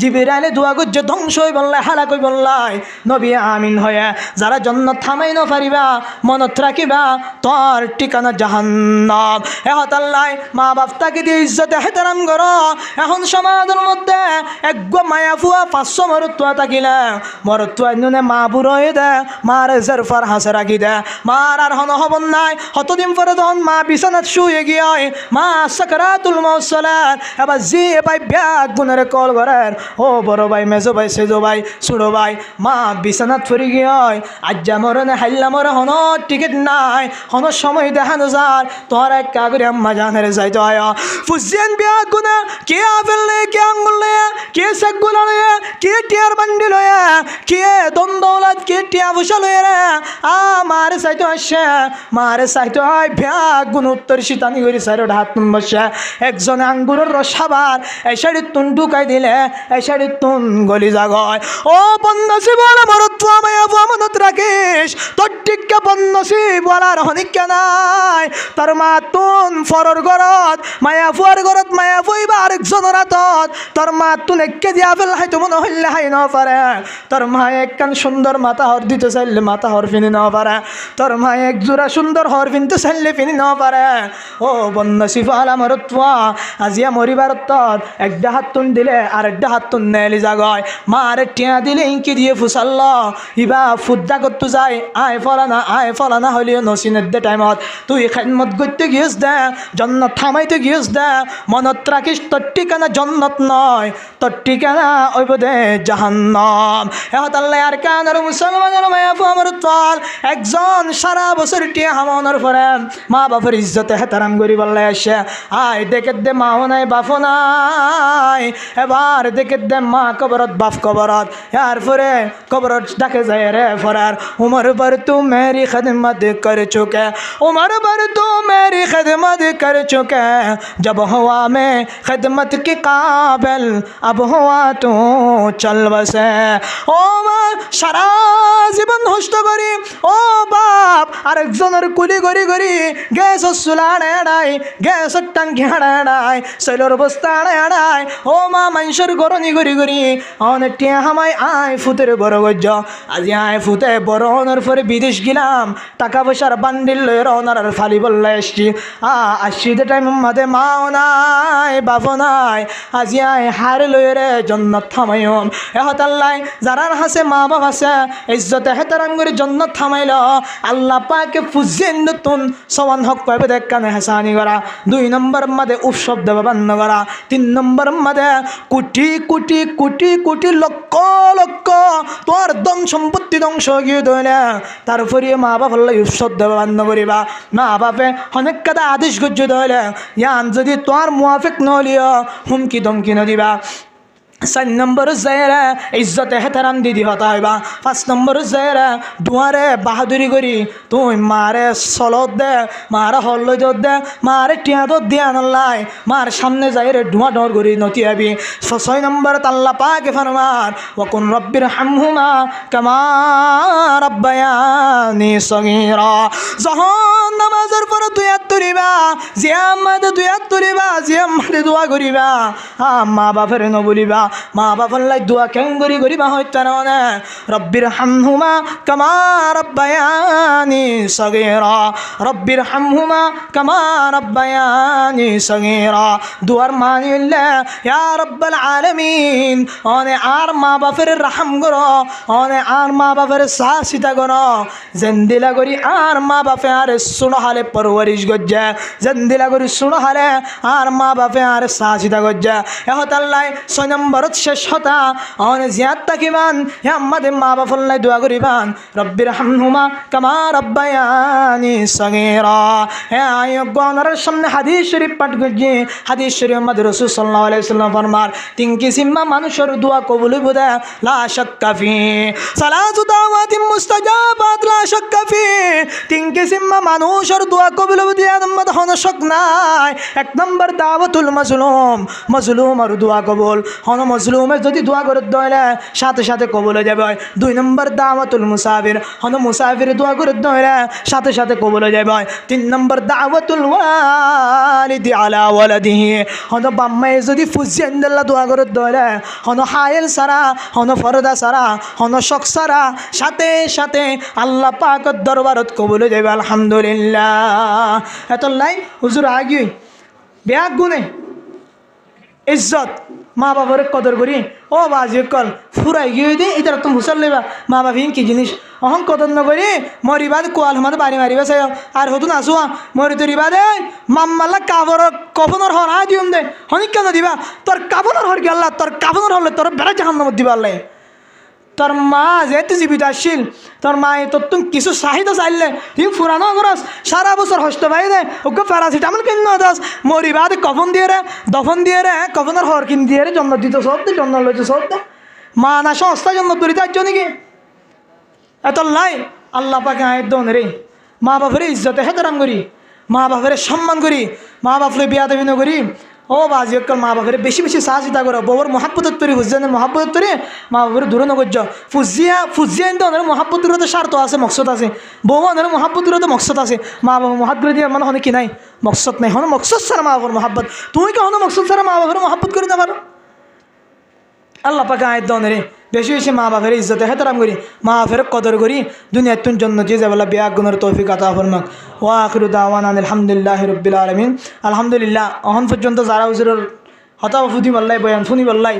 Speaker 1: জিবরাইলে দোয়া করছে ধ্বংস হই বললাই হালাক হই বললাই নবী আমিন হয়ে যারা জন্নত থামাই নপারিবা মনত রাখিবা তোর ঠিকানা জাহান্নাম হতাল্লাই মা বাপ তাকে দিয়ে ইজ্জতে হেতারাম করো এখন সমাজের মধ্যে এক মায়া ফুয়া 500 মরতুয়া থাকিলে মরতুয়া নুনে মা বুড়ো হয়ে দে মার জেরফার হাসে রাখি দে মার আর হন হবন নাই হতদিন পরে তখন মা বিছানাত শুয়ে গিয়ে মা সাকরাতুল মউত চলেন এবার জি ভাই ব্যাগ গুনের কল করেন ও বড় ভাই মেজো ভাই সেজো ভাই ছোড়ো ভাই মা বিছানাত ফুরি গিয়ে আজ্জা মরনে হাইল্লা মরে হন টিকিট নাই হন সময় দেখানো যার তোর এক কাগরে আম্মা জানের যাইতো আয়া ফুজিয়ান বিয়া গুনা কে আফেল লে কে আঙ্গুল লে কে সাগুলা লে কে টিয়ার বান্ডি লয়ে কে দন্দৌলত কে টিয়া বসা লয়ে রে মারে চাইতো আসে মারে চাইতো আয় বিয়া গুণ উত্তর শীতানি করি সাইড হাত তুন বসে একজনে আঙ্গুরের রস খাবার এই সাইড তুন ঢুকাই দিলে এই সাইড তুন গলি জাগয় ও বন্নসি বলে মরত মায়া মনত রাখিস তোর টিকা বন্নসি বলার হনিকা নাই তোর মা তুন ফরর ঘরত মায়া ফুয়ার ঘরত মায়া ফুইবা আরেকজনের হাতত তোর মা তুন একে দিয়া ফেল হাইতো মনে হইলে হাই ন পারে তোর মা একখান সুন্দর মাথা হর দিতে চাইলে মাথা হর ফিনি ন পারে তোর মা এক জোড়া সুন্দর হর ফিনতে চাইলে ফিনি ন পারে ও বন্নসি ফালা মরতুয়া আজিয়া মরিবার তত একটা হাত তুন দিলে আর একটা হাত তুন নেলি জাগয় মা আরে টিয়া দিলে ইঙ্কি দিয়ে ফুসাল্ল ইবা ফুদ্দা করতে যায় আয় ফলানা হইলেও নসিনের দে টাইমত তুই খেদমত করতে গিয়েছ দে জন্য জন্নত থামাইতে গিয়েছ দে মনত রাখিস তোর ঠিকানা জন্নত নয়, তোর ঠিকানা ওই বোধে জাহান্নাম। আল্লাহ আর কানার মুসলমানের মায়াফু আমার তল একজন সারা বছর টিয়া হামানোর পরে মা বাপের ইজ্জতে হেতারাম করি বললে আসে আয় দেখে দে মাও নাই বাপও নাই, এবার দেখে দে মা কবরত বাপ কবরত, এরপরে কবরত ডাকে যায় রে ফরার উমর पर तू मेरी खिदमत कर चुके, उमर पर तू मेरी खिदमत कर चुके, जब हुआ मैं खिदमत के काबिल अब हुआ तू चल बसे। ও মা সারা জীবন নষ্ট করি ও বাপ আরেকজনের কুলি করি করি গ্যাসের চুলা আড়াই গ্যাসের টাঙ্কি আড়াই সেলোর বস্তা আড়াই ও মা মানুষের গরনি করি করি অনেক টিয়া হামাই আয় ফুতের বড় গজ্জ আজি আয় ফুতে বড় হওয়ার পরে বিদেশ গেলাম টাকা পয়সার বান্ডিল লয়ে রওনার আর ফালি বললে এসছি আসছি যে টাইম মাঝে মাও নাই বাপও নাই আজি আয় হার লয়ে রে জন্নত থামাইম এহতাল্লাই যারার হাসে মা বাপ আছে ইজ্জতে হেতারাম করে জন্নত থামাইল আল্লাহ পাকে ফুজিয়ে নতুন সমান হক পাবে দেখ কানে হাসানি করা। 2 নম্বর মাঝে উৎসব দেব বান্ন করা। 3 নম্বর মাঝে কোটি কোটি কোটি কোটি লক্ষ লক্ষ তোর ধন সম্পত্তি ধ্বংস গিয়ে ধরে তারপরে মা বাপ হল্লাই উৎসব দেব বান্ন করিবা। মা বাপে অনেক কথা আদেশ গজ্য ধরে ইয়ান যদি তোর মুয়াফিক নলিও হুমকি ধমকি নদিবা। 4 নম্বর জায়গা ইজ্জতে হেতারাম দিদি হতা হইবা। 5 নম্বর জায়গা দুয়ারে বাহাদুরি করি তুই মারে চলত দে মারে হল্ল দে মারে টিয়া দত দিয়া নল্লাই মার সামনে যাই রে ধোঁয়া ডর করি নতি আবি। 6 নম্বর তাল্লা পাকে ফরমার ওয়াকুন রব্বির হামহুমা কামা রাব্বায়ানি সগীরা। যখন নামাজের পর তুই হাত তুলিবা জিয়াম্মাদে তুই হাত তুলিবা জিয়াম্মাদে দোয়া করিবা মা বাপের নবলিবা মা বাপর লাই দোয়া কেন করি করিবা হইতা না রব্বির হামহুমা কামা রাব্বায়ানি সগীরা রব্বির হামহুমা কামা রাব্বায়ানি সগীরা। দুয়ার মানি হইলে ইয়া রব্বাল আলামিন অনে আর মা বাপের রহম করো অনে আর মা বাপের সাহসিতা করো জেন্দিলা করি আর মা বাপে আর শুনো হালে পরওয়ারিশ গজ্জা জেন্দিলা করি শুনো হালে আর মা বাপে আর সাহসিতা গজ্জা এহতাল্লাই 6 নম্বর শেষ হতা অনে জিয়াত তাকিবান আমাদের মা বাপল্লাই দোয়া করিবান রব্বির হামহুমা কামা রাব্বায়ানি সগীরা। হ্যাঁ আয়গণের সামনে হাদিস শরীফ পাঠ করছি। হাদিস শরীফ আমাদের রাসূল সাল্লাল্লাহু আলাইহি ওয়াসাল্লাম ফরমার 3 কিসিমা মানুষের দোয়া কবুল হবে লা শাক্কা ফি সালাতু দাওয়াতিন মুস্তাজাবাত লা শাক্কা ফি। 3 কিসিমা মানুষের দোয়া কবুল হবে আমাদের হন শক নাই। 1 নম্বর দাওয়াতুল মাজলুম মাজলুমের দোয়া কবুল হন মাজলুমে যদি দোয়া করে দইলে সাথে সাথে কবুল হয়ে যাবে। 2 নম্বর দাওয়াতুল মুসাফির হন মুসাফির দোয়া করে দইলে সাথে সাথে কবুল হয়ে যাবে। 3 নম্বর দাওয়াতুল ওয়ালিদি আলা ওয়ালাদিহি হন বাম্মায়ে যদি ফুজিয়ান্দাল্লাহ দোয়া করে দইলে হন হায়েল সারা হন ফরদা সারা হন শক সারা সাথে সাথে আল্লাহ পাকের দরবারত কবুল হয়ে যাবে। আলহামদুলিল্লাহ। এত লাই হুজুর আগি ব্যাগ গুনে ইজ্জত মা বাবার কদর করি ও বাজি কল ফুরাই গিয়ে দিই এটা তুমি হুসার লইবা মা বাবিন কি জিনিস অহং কদর নকরি মরিবাদ কোয়াল আমাদের বাড়ি মারিবা চাই আর হতো না আসুয়া মরি তরিবা দে মাম্মাল্লা কাপড় কফনের হর আয় দিম দে হনিক কেন দিবা তোর কাপড়ের হর গেল্লা তোর কাপড়ের হলে তোর বেড়া জাহান নামত দিবা আল্লাহ। তোর মা যেহেতু জীবিত আসছিল তোর মা তোর তুমি কিছু চাহিদা চাইলে তুই ফুরানো খরচ সারা বছর হস্ত পাই দে ওকে প্যারাসিটামল কিনে দাস মরিবা দে কফন দিয়ে রে দফন দিয়ে রে কফনের হর কিন দিয়ে রে জন্ম দিত সব দে জন্ম লইতে সব দে মা না সংস্থা জন্ম তুলি তার নাকি এত লাই আল্লাহ পাকে আয়ের দন রে মা বাপের ইজ্জতে হেতারাম করি মা বাপের সম্মান করি মা বাপরে বিয়া দেবী করি ও বাজি অকল মা বাপের বেশি বেশি সাহসিতা করো বউর মহাব্বতত তরি হুজানের মহাব্বতত তরি মা বাপের দূরে নগর্য ফুজিয়া ফুজিয়া কিন্তু ওনার মহাব্বতের তো স্বার্থ আছে মকসদ আছে বউ ওনার মহাব্বতের তো মকসদ আছে মা বাবা মহাব্বত দিয়ে মানে হনে কি নাই মকসদ নাই হন মকসদ ছাড়া মা বাবার মহাব্বত তুই কে হন মকসদ ছাড়া মা বাপের মহাব্বত করে না পারো আল্লাহ পাকে আয়ের দন রে বেশি বেশি মা বাপের ইজ্জতে হেতারাম করি মা বাপের কদর করি দুনিয়ার তুন জন্য যে যাবেলা বিয়া গুণের তৌফিক আতা ফরমাক ওয়া আখিরু দাওয়ানা আলহামদুলিল্লাহি রাব্বিল আলামিন। আলহামদুলিল্লাহ অহন পর্যন্ত যারা হুজুরের হতা ফুদি বললাই বয়ান শুনি বললাই